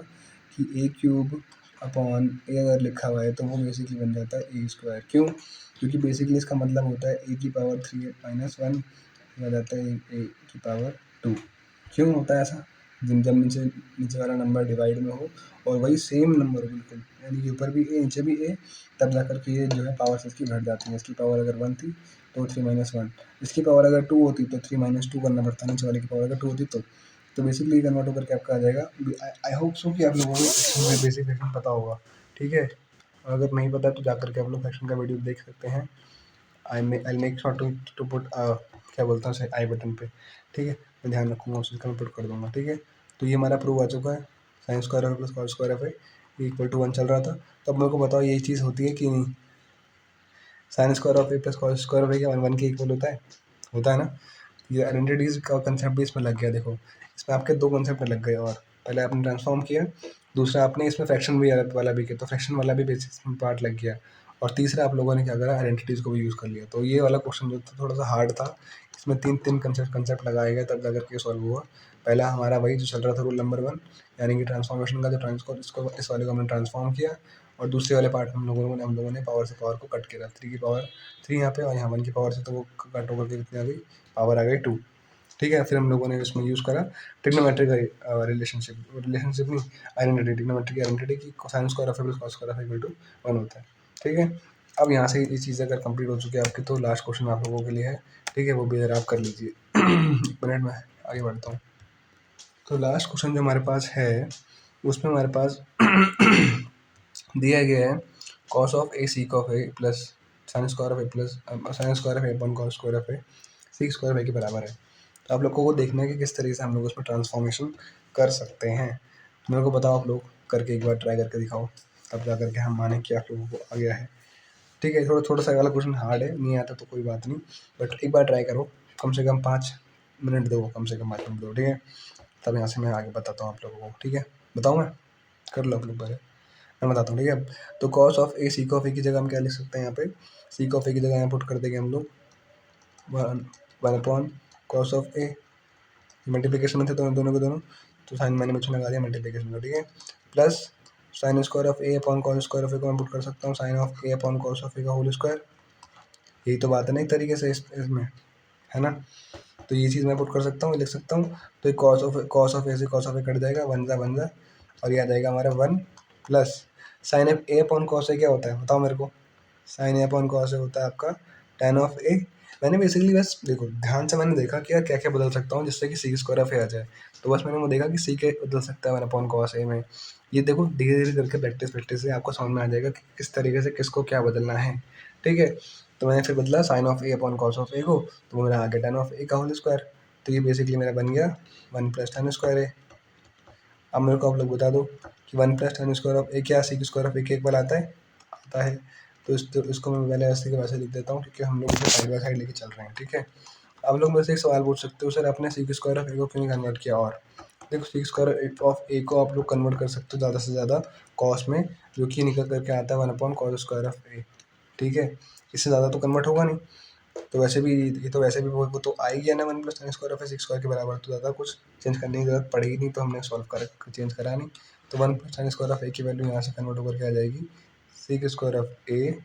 कि ए क्यूब अपॉन ए अगर लिखा हुआ है तो वो बेसिकली बन जाता है ए स्क्वायर। क्यों? क्योंकि बेसिकली इसका मतलब होता है ए की पावर 3 माइनस 1 हो जाता है ए की पावर 2। क्यों होता है ऐसा? जब नीचे वाला नंबर डिवाइड में हो और वही सेम नंबर हो बिल्कुल, यानी कि ऊपर भी ए नीचे भी ए, तब जाकर के ये जो है पावर इसकी घट जाती है। इसकी पावर अगर 1 थी तो 3 माइनस 1, इसकी पावर अगर 2 होती तो 3 माइनस 2 करना पड़ता, नीचे वाले की पावर अगर 2 होती तो बेसिकली कन्वर्ट होकर के आपका आ जाएगा। आई होप सो कि आप लोगों को बेसिक फ्रैक्शन पता होगा, ठीक है। अगर नहीं पता तो जाकर के आप लोग फ्रैक्शन का वीडियो देख सकते हैं। I make sure to put क्या बोलता हूँ आई बटन पे, ठीक है। मैं ध्यान रखूँगा उस चीज़ का, मैं पुट कर दूँगा, ठीक है। तो ये हमारा प्रूव आ चुका है, sine square F plus cos square F है इक्वल टू 1 चल रहा था। तो अब मेरे को बताओ यही चीज़ होती है कि नहीं? Sine square of A plus cos square of A क्या 1 के इक्वल होता है ना। ये आइडेंटिटीज का कंसेप्ट भी इसमें लग गया। देखो इसमें आपके दो कंसेप्ट लग गए, और पहले आपने ट्रांसफॉर्म किया, दूसरा आपने इसमें फ्रैक्शन भी वाला भी किया, तो फ्रैक्शन वाला भी बेसिस पार्ट लग गया, और तीसरा आप लोगों ने क्या करा, आइडेंटिटीज को भी यूज़ कर लिया। तो ये वाला क्वेश्चन जो था थोड़ा सा हार्ड था, इसमें तीन तीन कंसेप्ट लगाए गए तब जाकर के सॉल्व हुआ। पहला हमारा वही जो चल रहा था रूल नंबर 1, यानी कि ट्रांसफॉर्मेशन का जो ट्रांसफॉर्म इसको इस वाले को हमने ट्रांसफॉर्म किया, और दूसरे वाले पार्ट हम लोगों ने पावर से पावर को कट किया, 3 की पावर 3 यहाँ पे, और यहाँ 1 की पावर से, तो वो कट होकर के कितनी आ गई, पावर आ गई 2, ठीक है। फिर हम लोगों ने इसमें यूज़ करा ट्रिग्नोमेट्रिक रिलेशनशिप नहीं, आइडेंटिटी, ट्रिग्नोमेट्रिक आइडेंटिटी की sine square of A plus cos square of equal to 1 होता है, ठीक है। अब यहाँ से ये चीज़ अगर कंप्लीट हो चुकी है आपकी, तो लास्ट क्वेश्चन आप लोगों के लिए है, ठीक है, वो भी अगर आप कर लीजिए। 1 मिनट में आगे बढ़ता हूँ। तो लास्ट क्वेश्चन जो हमारे पास है उसमें हमारे पास दिया गया है cos of A sec of A plus sine square of A plus sine square of A upon cos square of A sec square of A के बराबर है। तो आप लोगों को देखना है कि किस तरीके से हम लोग उसमें ट्रांसफॉर्मेशन कर सकते हैं। मेरे को बताओ, आप लोग करके एक बार ट्राई करके दिखाओ, तब जा करके हम माने कि आप लोगों को आ गया है, ठीक है। थोड़ा सा वाला क्वेश्चन हार्ड है, नहीं आता तो कोई बात नहीं, बट एक बार ट्राई करो, कम से कम 5 मिनट दो, कम से कम 5 मिनट दो, ठीक है। तब यहाँ से मैं आगे बताता हूँ आप लोगों को, ठीक है। बताऊँ मैं? कर लो आप लोग पहले, मैं बताता हूँ, ठीक है। तो cos of A sec of A की जगह हम क्या लिख सकते हैं, यहाँ पे सीक ऑफ ए की जगह यहाँ पुट कर देंगे हम लोग 1 upon cos of A, multiplication में थे तो दोनों के दोनों, तो साइन मैंने बच्चों लगा दिया मल्टीप्लिकेशन का, ठीक है। Plus sine square of A upon cos square of A को मैं पुट कर सकता हूँ sine of A upon cos of A का होल स्क्वायर। यही तो बात है ना एक तरीके से इसमें, है ना। तो ये चीज़ मैं पुट कर सकता हूँ, लिख सकता हूँ। तो कॉस ऑफ ए से कॉस ऑफ ए कट जाएगा, वन जा, और ये आ जाएगा हमारा 1 plus sign A upon cos A क्या होता है बताओ मेरे को? Sign A upon cos A होता है आपका टेन ऑफ ए। मैंने बेसिकली बस देखो ध्यान से मैंने देखा कि यार क्या क्या बदल सकता हूँ जिससे कि सी स्क्वायर ऑफ ए आ जाए। तो बस मैंने वो देखा कि सी के बदल सकता है वन अपॉन कॉस ए में। ये देखो धीरे धीरे करके प्रैक्टिस से आपको समझ में आ जाएगा कि किस तरीके से किसको क्या बदलना है, ठीक है। तो मैंने फिर बदला sine of A upon cos of A को, तो वो मेरा आ गया टेन ऑफ ए का होल स्क्वायर। तो ये बेसिकली मेरा बन गया 1 प्लस टेन स्क्वायर ए। अब मेरे को आप लोग बता दो कि 1 plus ten square of A क्या सी स्क्वायर ऑफ ए के इक्वल आता है। तो इसको मैं पहले ऐसे के वैसे लिख देता हूँ, क्योंकि हम लोग इसे साइड बाय साइड लेके चल रहे हैं, ठीक है। आप लोग मेरे से एक सवाल पूछ सकते हो, सर आपने सी स्क्वायर ऑफ ए को क्यों नहीं कन्वर्ट किया? और देखो सी स्क्वायर ऑफ ए को आप लोग कन्वर्ट कर सकते हो ज़्यादा से ज़्यादा कॉस में, जो कि निकल करके आता है 1 upon cos square of A, ठीक है। इससे ज़्यादा तो कन्वर्ट होगा नहीं। तो वैसे भी ये तो वैसे भी वो तो आएगी ना 1 plus ten square of A six square के बराबर, तो ज़्यादा कुछ चेंज करने की जरूरत पड़ेगी नहीं, तो हमने सॉल्व कर चेंज करा नहीं। तो 1 plus ten square of A की वैल्यू यहाँ से कन्वर्ट होकर के आ जाएगी सीक स्क्वायर ऑफ ए,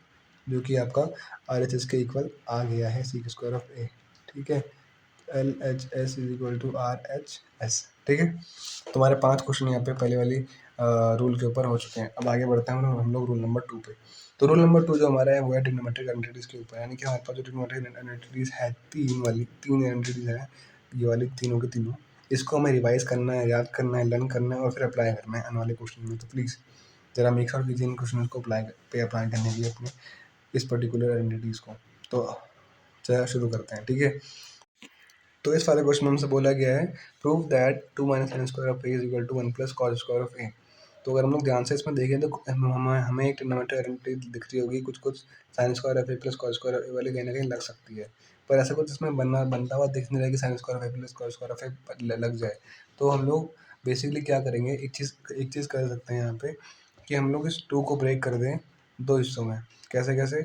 जो कि आपका आर एच एस के इक्वल आ गया है सीक स्क्वायर ऑफ ए, ठीक है। L H S is equal to R H S, ठीक है। तुम्हारे 5 क्वेश्चन यहाँ पे पहले वाली रूल के ऊपर हो चुके हैं। अब आगे बढ़ते हैं हम लोग रूल नंबर 2 पे। तो रूल नंबर 2 जो हमारा है वो है ट्रिग्नोमेट्रिक आइडेंटिटीज के ऊपर, यानी कि हमारे पास जो ट्रिग्नोमेट्रिक आइडेंटिटीज है तीन आइडेंटिटीज है, ये वाली तीनों के तीनों, इसको हमें रिवाइज करना है, याद करना है, लर्न करना है, और फिर अप्लाई करना है आने वाले क्वेश्चन में। तो प्लीज़ ज़रा मेक श्योर कीजिए इन क्वेश्चन को अप्लाई करने के लिए अपने इस पर्टिकुलर आइडेंटिटीज़ को। तो चलिए शुरू करते हैं, ठीक है। तो इस वाले क्वेश्चन में हमसे बोला गया है prove that 2 minus sine square of A is equal to 1 plus cos square of A. तो अगर हम लोग ध्यान से इसमें देखें तो हमें एक ट्रिग्नोमेट्रिक आइडेंटिटी दिख रही होगी, कुछ sine square of A plus cos square of A वाली कहीं ना कहीं लग सकती है, पर ऐसा कुछ इसमें बनता हुआ दिख नहीं रहा कि sine square of A plus cos square of A लग जाए। तो हम लोग बेसिकली क्या करेंगे, एक चीज़ कर सकते हैं यहाँ पे कि हम लोग इस 2 को ब्रेक कर दें दो हिस्सों में। कैसे कैसे?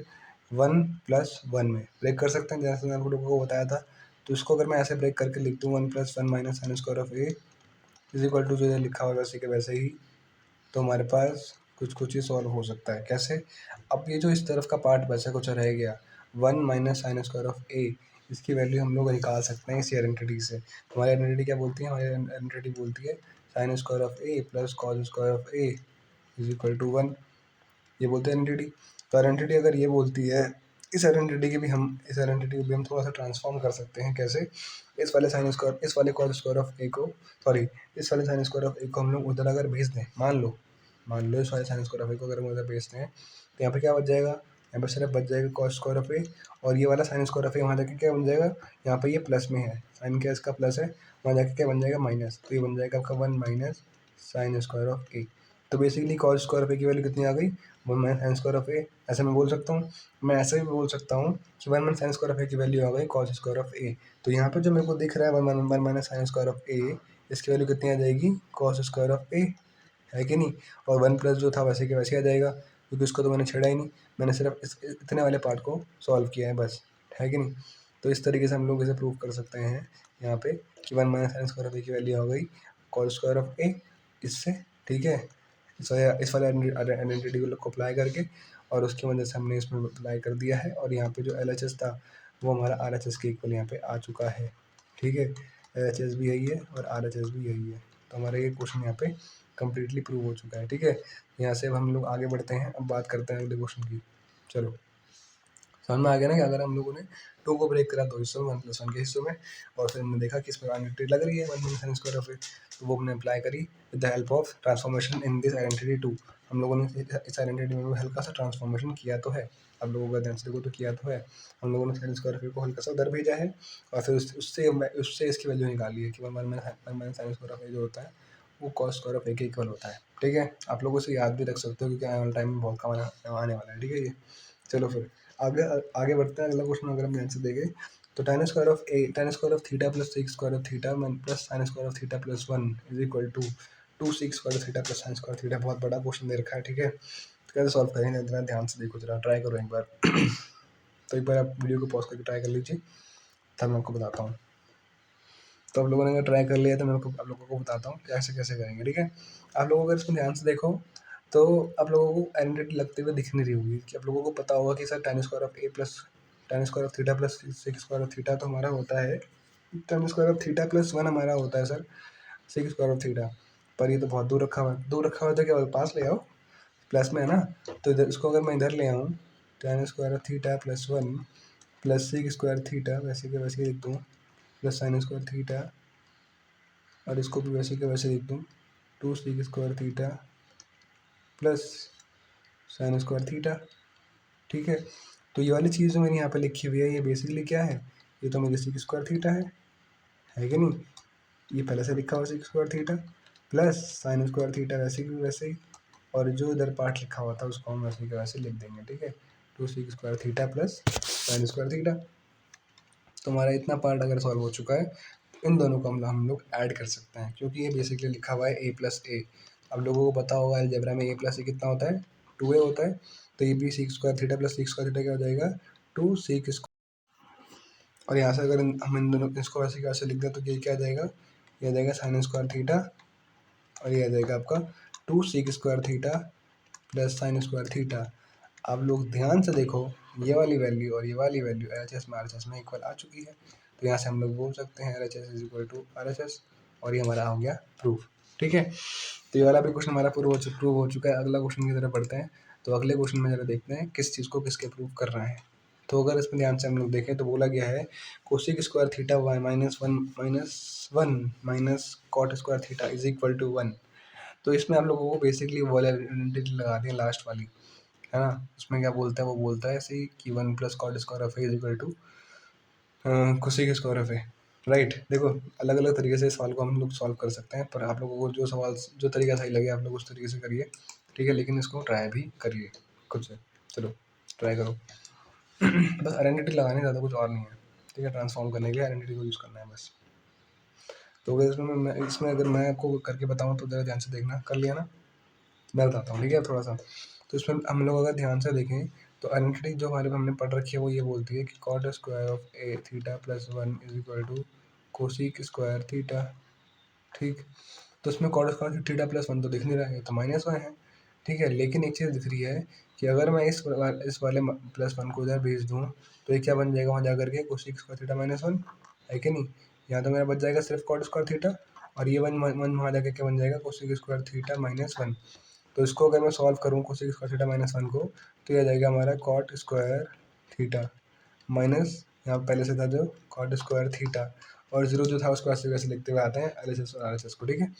1 + 1 में ब्रेक कर सकते हैं, जैसे मैंने आप लोगों को बताया था। तो इसको अगर मैं ऐसे ब्रेक करके लिख दूँ 1 + 1 minus sine square of A is equal to, जो ये लिखा हुआ वैसे के वैसे ही, तो हमारे पास कुछ कुछ ही सॉल्व हो सकता है। कैसे? अब ये जो इस तरफ का पार्ट बचा कुछ रह गया, 1 माइनस साइन स्क्वायर ऑफ ए, इसकी वैल्यू हम लोग निकाल सकते हैं इस आइडेंटिटी से। हमारी आइडेंटिटी क्या बोलती है? हमारी आइडेंटिटी बोलती है sine square of A plus cos square of A is equal to 1। ये बोलते हैं आइडेंटिटी। तो आइडेंटिटी अगर ये बोलती है, इस आइडेंटिटी को भी हम थोड़ा सा ट्रांसफॉर्म कर सकते हैं। कैसे? इस वाले कॉस स्क्वायर ऑफ ए को, सॉरी, इस वाले साइन स्क्वायर ऑफ ए को हम लोग उधर अगर भेज दें, मान लो इस वाले साइन स्क्वायर ऑफ ए को अगर हम उधर भेजते हैं, तो यहाँ पे क्या बच जाएगा? यहाँ पे सिर्फ बच जाएगा कॉस स्क्वायर ऑफ ए, और ये वाला साइन स्क्वायर ऑफ ए वहाँ जाके क्या बन जाएगा? यहाँ पे ये प्लस में है, साइन क्या इसका प्लस है, वहाँ जाके क्या बन जाएगा? माइनस। तो ये बन जाएगा आपका 1 minus sine square of A. तो basically cos square of A की वैल्यू कितनी आ गई? 1 माइनस साइन स्क्वायर ऑफ ए। ऐसे मैं बोल सकता हूँ, मैं ऐसे भी बोल सकता हूँ कि 1 minus sine square of A की वैल्यू आ गई कॉस स्क्वायर ऑफ ए। तो यहाँ पे जो मेरे को दिख रहा है 1 माइनस साइन स्क्वायर ऑफ ए, इसकी वैल्यू कितनी आ जाएगी? कॉस स्क्वायर ऑफ ए, है कि नहीं? और 1 प्लस जो था वैसे के वैसे आ जाएगा, क्योंकि उसको तो मैंने छेड़ा ही नहीं, मैंने सिर्फ इतने वाले पार्ट को सॉल्व किया है बस, है कि नहीं? तो इस तरीके से हम लोग इसे प्रूव कर सकते हैं यहाँ पे कि 1 minus sine square of A की वैल्यू हो गई कॉस स्क्वायर ऑफ ए इससे। ठीक है, इस वाले आइडेंटिटी को अप्लाई करके, और उसकी वजह से हमने इसमें अप्लाई कर दिया है, और यहाँ पे जो LHS था वो हमारा RHS के इक्वल यहाँ पे आ चुका है। ठीक है, LHS भी यही है और RHS भी यही है। तो हमारा ये क्वेश्चन यहाँ पे कम्प्लीटली प्रूव हो चुका है। ठीक है, यहाँ से अब हम लोग आगे बढ़ते हैं, अब बात करते हैं अगले क्वेश्चन की। चलो, समझ में आ गया ना कि अगर हम लोगों ने 2 को ब्रेक करा 2 हिस्सों में, 1 + 1 के हिस्सों में, और फिर हमने देखा कि इसमें आइडेंटिटी लग रही है 1 minus sine square of A, तो वो हमने अप्लाई करी with the help of transformation in this identity 2। हम लोगों ने इस आइडेंटिटी में हल्का सा ट्रांसफॉर्मेशन किया तो है, आप लोगों का ध्यान से देखो तो किया तो है। हम लोगों ने साइन स्क्वायर ऑफ ए को हल्का सा उधर भेजा है, और फिर उससे इसकी वैल्यू निकाली है कि 1 माइनस साइन स्क्वायर ऑफ ए जो होता है वो कॉस स्क्वायर ऑफ ए के इक्वल होता है। ठीक है, आप लोगों से याद भी रख सकते हो, क्योंकि आने वाले टाइम में बहुत काम आने वाला है। ठीक है, ये चलो फिर आगे आगे बढ़ते हैं। अगला क्वेश्चन अगर हम ध्यान से देखें, तो tan square of theta plus sec square of theta plus sine square of theta plus 1 is equal to 2 sec square of theta plus sine square theta. बहुत बड़ा क्वेश्चन दे रखा है। ठीक है, तो कैसे सॉल्व करेंगे, जरा ध्यान से देखो, जरा ट्राई करो एक बार। तो एक बार आप वीडियो को पॉज करके ट्राई कर लीजिए, तब मैं आपको बताता हूँ। तो आप लोगों ने अगर ट्राई कर लिया तो मैं आप लोगों को बताता हूँ कैसे कैसे करेंगे। ठीक है, आप लोगों को अगर इसमें ध्यान से देखो तो आप लोगों को आइडेंटिटी लगते हुए दिख नहीं रही होगी, कि आप लोगों को पता होगा कि sir tan square of A plus tan square of theta plus sec square of theta तो हमारा होता है tan square of theta plus 1 हमारा होता है sir sec square of theta. पर ये तो बहुत दूर रखा हुआ है, तो क्या पास ले आओ, प्लस में है ना। तो इधर इसको अगर मैं इधर ले आऊँ, tan square of theta plus 1 plus sec square theta वैसे के वैसे लिख दूँ, प्लस साइन स्क्वायर थीटा, और इसको भी वैसे के वैसे लिख दूँ 2 sec square theta plus sine square theta. ठीक है, तो ये वाली चीज़ जो मैंने यहाँ पे लिखी हुई है, ये बेसिकली क्या है? ये तो मेरी सेक स्क्वायर थीटा है कि नहीं? ये पहले से लिखा हुआ sec square theta plus sine square theta वैसे की वैसे ही, और जो इधर पार्ट लिखा हुआ था उसको हम वैसे के वैसे लिख देंगे। ठीक है, 2 sec square theta plus sine square theta. तो हमारा इतना पार्ट अगर सॉल्व हो चुका है, तो इन दोनों को हम लोग ऐड कर सकते हैं, क्योंकि ये बेसिकली लिखा हुआ है a प्लस ए। अब लोगों को पता होगा अलजेब्रा में a प्लस ए कितना होता है? 2a होता है। तो ये भी sec square theta plus sec square theta क्या हो जाएगा? 2 सेक स्क्वायर, और यहाँ से अगर हम इन दोनों इसको वैसे कैसे लिख दें, तो ये क्या आ जाएगा? ये आ जाएगा साइन स्क्वायर थीटा, और ये आ जाएगा आपका 2 sec square theta plus sine square theta. आप लोग ध्यान से देखो, ये वाली वैल्यू और ये वाली वैल्यू LHS में RHS में इक्वल आ चुकी है। तो यहाँ से हम लोग बोल सकते हैं LHS is equal to RHS, और ये हमारा हो गया प्रूफ। ठीक है, तो ये वाला भी क्वेश्चन हमारा प्रूव हो चुका है। अगला क्वेश्चन की तरफ बढ़ते हैं। तो अगले क्वेश्चन में जरा देखते हैं किस चीज़ को किसके प्रूव कर रहे हैं। तो अगर इसमें ध्यान से हम लोग देखें तो बोला गया है cosec square theta -1 minus cot square theta is equal to 1। तो इसमें आप लोगों को बेसिकली वो आइडेंटिटी लगा दी है लास्ट वाली, है ना। उसमें क्या बोलता है, वो बोलता है ऐसे ही कि 1 plus cot square of A is equal to cosec square of A. Right, देखो अलग अलग तरीके से सवाल को हम लोग सॉल्व कर सकते हैं, पर आप लोगों को जो तरीका सही लगे आप लोग उस तरीके से करिए। ठीक है, लेकिन इसको ट्राई भी करिए खुद से। चलो ट्राई करो। बस आइडेंटिटी लगानी, ज़्यादा कुछ और नहीं है। ठीक है, ट्रांसफॉर्म करने के लिए आइडेंटिटी को यूज़ करना है बस। तो अगर इसमें अगर मैं आपको करके बताऊँ तो ज़रा ध्यान से देखना, कर लिया ना? मैं बताता हूँ, ठीक है, थोड़ा सा। तो इसमें हम लोग अगर ध्यान से देखें तो आइडेंटिटी जो हमारे हमने पढ़ रखी है वो ये बोलती है कि cot square of A theta plus 1 is equal to cosec square theta. ठीक, तो इसमें कॉट स्क्वायर थीटा प्लस 1 तो दिख नहीं रहा है, तो -1 है। ठीक है, लेकिन एक चीज़ दिख रही है कि अगर मैं इस वाले प्लस 1 को उधर भेज दूँ तो ये क्या बन जाएगा वहाँ जा करके कोसिक स्क्वायर थीटा -1, है कि नहीं। यहाँ तो मेरा बच जाएगा सिर्फ कॉट स्क्वायर थीटा, और ये वन वन वहाँ जाकर क्या बन जाएगा कोसिक स्क्वायर थीटा -1। तो इसको अगर मैं सॉल्व करूँ कोसिक स्क्वायर थीटा -1 को, तो ये आ जाएगा हमारा कॉट स्क्वायर थीटा माइनस यहाँ पहले से था जो कॉट स्क्वायर थीटा, और जीरो जो था उसको ऐसे वैसे लिखते हुए आते हैं एलएचएस और आरएचएस को। ठीक है,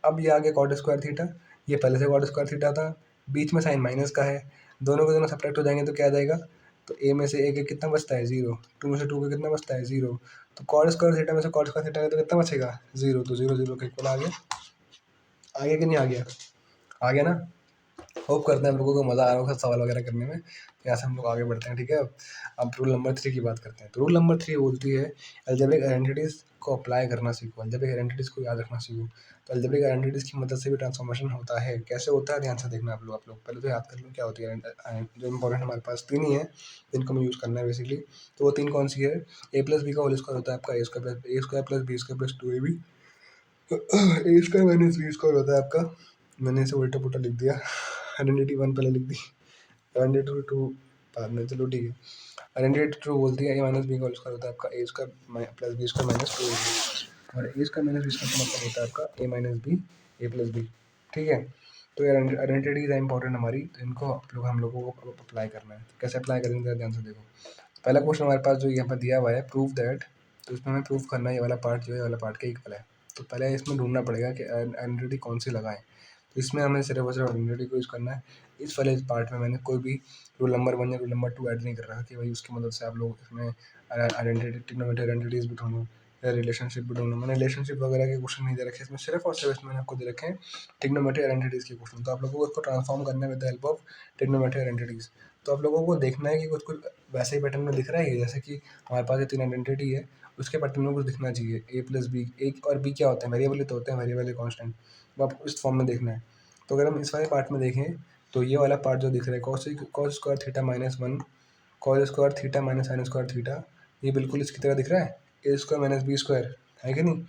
अब ये आ गया कॉट स्क्वायर थीटा, ये पहले से कॉट स्क्वायर थीटा था, बीच में साइन माइनस का है, दोनों के दोनों सब्ट्रैक्ट हो जाएंगे तो क्या आ जाएगा, तो ए में से एक कितना बचता है 0, 2 में से 2 का कितना बचता है 0, तो कॉट स्क्वायर थीटा में से कॉट स्क्वायर थीटा का तो कितना बचेगा 0, तो 0 0 के इक्वल आ गया। आ गया कि नहीं आ गया, आ गया ना। होप करते हैं आप लोगों को मज़ा आ रहा होगा सवाल वगैरह करने में। यहाँ से हम लोग आगे बढ़ते हैं। ठीक है, अब रूल नंबर 3 की बात करते हैं। तो रूल नंबर 3 बोलती है अलजेब्रिक आइडेंटिटीज़ को अप्लाई करना सीखो, अलजेब्रिक आइडेंटिटीज़ को याद रखना सीखो। तो अलजेब्रिक आइडेंटिटीज़ की मदद से भी ट्रांसफॉर्मेशन होता है। कैसे होता है ध्यान से देखना आप लोग पहले तो याद कर लो क्या होती है। जो इंपॉर्टेंट हमारे पास 3 ही है जिनको हमें यूज़ करना है बेसिकली। तो वो 3 कौन सी है, ए प्लस बी का होल स्क्वायर होता है आपका A square plus B square plus 2ab, A square minus B square होता है आपका, मैंने इसे उल्टा पुल्टा लिख दिया, आइडेंटिटी 1 पहले लिख दी, आइडेंटिटी 2 बाद में, चलो ठीक है। आइडेंटिटी 2 बोलती है ए माइनस बी का होल स्क्वायर होता है आपका A square plus B square minus 2, और A square minus B square का मतलब होता है आपका A minus B A plus B. ठीक है, तो ये आइडेंटिटीज है इंपॉर्टेंट हमारी, तो इनको हम लोगों को अप्लाई करना है। तो कैसे अप्लाई करेंगे ध्यान से देखो। पहला क्वेश्चन हमारे पास जो यहाँ पर दिया हुआ है प्रूव दैट, तो इसमें हमें प्रूव करना है ये वाला पार्ट जो है वाला पार्ट के इक्वल है। तो पहले इसमें ढूंढना पड़ेगा कि आइडेंटिटी कौन सी लगाएं। तो इसमें हमें सिर्फ और सिर्फ आइडेंटिटी को यूज़ करना है। इस वाले पार्ट में मैंने कोई भी रूल नंबर 1 या रूल नंबर 2 ऐड नहीं कर रहा कि भाई उसकी मदद से आप लोग इसमें आइडेंटिटी ट्रिग्नोमेट्री आइडेंटिटीज भी ढूंढो या रिलेशनशिप भी ढूंढो। मैंने रिलेशनशिप वगैरह के क्वेश्चन नहीं दे रखे इसमें, सिर्फ और सिर्फ इसमें आपको दे रखे हैं ट्रिग्नोमेट्री आइडेंटिटीज के क्वेश्चन। तो आप लोगों को इसको ट्रांसफॉर्म करना है with the help of trigonometry identities. तो आप लोगों को देखना है कि कुछ कुछ वैसे ही पैटर्न में दिख रहा है, जैसे कि हमारे पास ये 3 आइडेंटिटी है, उसके पैटर्न में कुछ दिखना चाहिए। ए प्लस बी, ए और बी क्या होते हैं, वेरिएबल तो होते हैं, वेरिएबल कॉन्स्टेंट, वो आपको इस फॉर्म में देखना है। तो अगर हम इस वाले पार्ट में देखें तो ये वाला पार्ट जो दिख रहा है cos square theta -1 cos square theta minus sine square theta, ये बिल्कुल इसकी तरह दिख रहा है A square minus B square, है कि नहीं।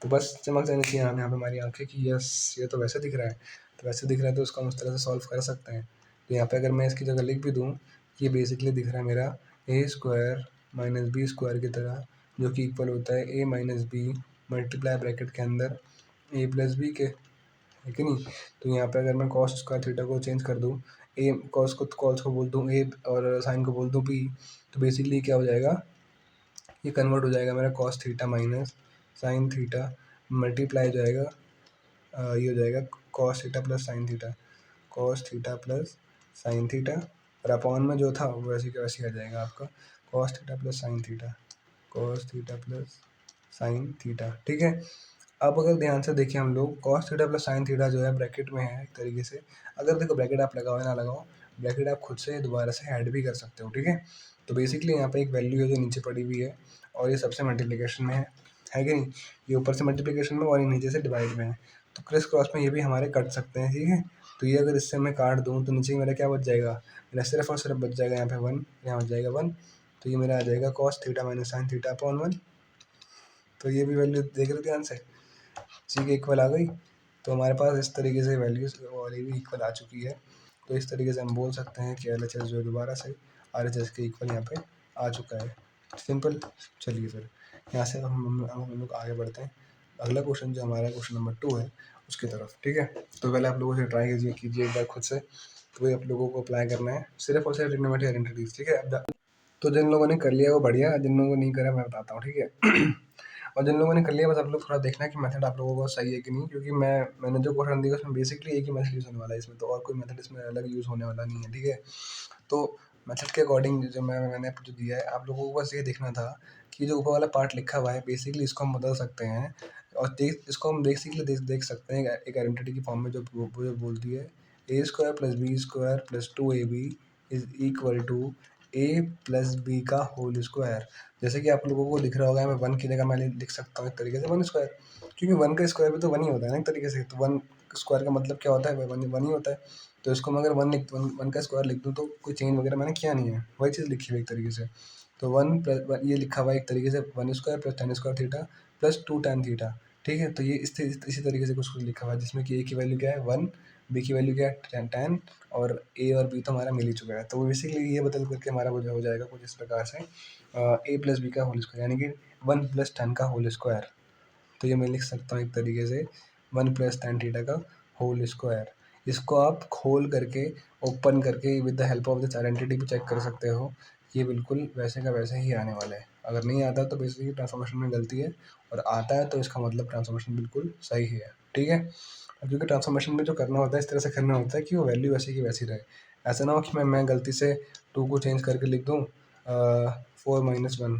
तो बस चमक जानी चाहिए यहाँ पे हमारी आंखें कि यस ये तो वैसे दिख रहा है। तो वैसे दिख रहा है तो उसको हम उस तरह से सॉल्व कर सकते हैं। तो यहाँ पे अगर मैं इसकी जगह लिख भी दूँ, ये बेसिकली दिख रहा है मेरा ए स्क्वायर माइनस बी स्क्वायर की तरह, जो कि इक्वल होता है A minus B multiply bracket के अंदर ए प्लस बी के, है कि नहीं। तो यहाँ पे अगर मैं कॉस स्क्वायर थीटा को चेंज कर दूँ, ए कॉस को बोल दूँ ए और साइन को बोल दूँ बी, तो बेसिकली क्या हो जाएगा, ये कन्वर्ट हो जाएगा मेरा cos theta minus sine theta multiply हो जाएगा ये हो जाएगा cos theta plus sine theta, cos theta plus sine theta, और अपॉन में जो था वो वैसे का वैसे आ जाएगा आपका cos theta plus sine theta, cos theta plus sine theta. ठीक है, अब अगर ध्यान से देखें हम लोग cos theta plus sine theta जो है ब्रैकेट में है एक तरीके से। अगर देखो ब्रैकेट आप लगाओ या ना लगाओ, ब्रैकेट आप खुद से दोबारा से ऐड भी कर सकते हो। ठीक है, तो बेसिकली यहाँ पे एक वैल्यू है जो नीचे पड़ी हुई है और ये सबसे मल्टीप्लिकेशन में है कि नहीं, ये ऊपर से मल्टीप्लिकेशन में और ये नीचे से डिवाइड में है। तो क्रिस क्रॉस में ये भी हमारे कट सकते हैं। ठीक है, तो ये अगर इससे मैं काट दूँ तो नीचे मेरा क्या बच जाएगा, मेरा सिर्फ और सिर्फ बच जाएगा यहाँ पे 1, यहाँ बच जाएगा 1, तो ये मेरा आ जाएगा cos theta minus sine theta upon 1। तो ये भी वैल्यू देख रहे हो ध्यान से, सी के इक्वल आ गई। तो हमारे पास इस तरीके से वैल्यूज वाली भी इक्वल आ चुकी है। तो इस तरीके से हम बोल सकते हैं कि एल एच एस जो है दोबारा से आर एच एस के इक्वल यहाँ पे आ चुका है। सिंपल। चलिए फिर यहाँ से हम लोग आगे बढ़ते हैं। अगला क्वेश्चन जो हमारा क्वेश्चन नंबर 2 है उसकी तरफ। ठीक है, तो पहले आप लोगों से ट्राई कीजिए एक बार खुद से, तो वही आप लोगों को अप्लाई करना है सिर्फ और सिर्फ ट्रिग्नोमेट्री आइडेंटिटीज। ठीक है, तो जिन लोगों ने कर लिया वो बढ़िया, जिन लोगों ने नहीं करा मैं बताता हूँ। ठीक है और जिन लोगों ने कर लिया बस आप लोग थोड़ा देखना है कि मेथड आप लोगों को सही है कि नहीं, क्योंकि मैंने जो क्वेश्चन दिया उसमें बेसिकली एक ही मेथड यूज़ होने वाला है इसमें, तो और कोई मेथड इसमें अलग यूज़ होने वाला नहीं है। ठीक है, तो मेथड के अकॉर्डिंग जो मैंने जो दिया है आप लोगों को बस ये देखना था कि जो ऊपर वाला पार्ट लिखा हुआ है बेसिकली इसको हम बदल सकते हैं, और इसको हम बेसिकली देख सकते हैं एक आइडेंटिटी की फॉर्म में जो बोलती है A square plus B square plus 2ab is equal to A plus B का होल स्क्वायर। जैसे कि आप लोगों को दिख रहा होगा, मैं वन की जगह मैं लिख सकता हूँ एक तरीके से वन स्क्वायर, क्योंकि वन का स्क्वायर भी तो वन ही होता है ना एक तरीके से। तो वन स्क्वायर का मतलब क्या होता है, वन वन ही होता है। तो इसको मैं अगर वन का स्क्वायर लिख दूँ तो कोई चेंज वगैरह मैंने किया नहीं है, वही चीज़ लिखी हुई एक तरीके से। तो वन प्लस ये लिखा हुआ है एक तरीके से one square plus ten square theta plus two tan theta. ठीक है, तो ये इसी तरीके से कुछ कुछ लिखा हुआ है, जिसमें कि ए की वैल्यू क्या है वन, बी की वैल्यू क्या है टेन, और ए और बी तो हमारा मिल ही चुका है। तो बेसिकली ये बदल करके हमारा वो जो हो जाएगा कुछ इस प्रकार से ए प्लस बी का होल स्क्वायर, यानी कि वन प्लस टेन का होल स्क्वायर। तो ये मैं लिख सकता हूँ एक तरीके से वन प्लस टेन थीटा का होल स्क्वायर। इसको आप खोल करके ओपन करके with the help of this identity भी चेक कर सकते हो। ये बिल्कुल वैसे का वैसे ही आने वाला है। अगर नहीं आता तो बेसिकली ट्रांसफॉर्मेशन में गलती है, और आता है तो इसका मतलब ट्रांसफॉर्मेशन बिल्कुल सही है। ठीक है, अब क्योंकि ट्रांसफॉर्मेशन में जो करना होता है इस तरह से करना होता है कि वो वैल्यू वैसी की वैसी रहे। ऐसा ना हो कि मैं गलती से टू को चेंज करके लिख दूँ फोर माइनस वन,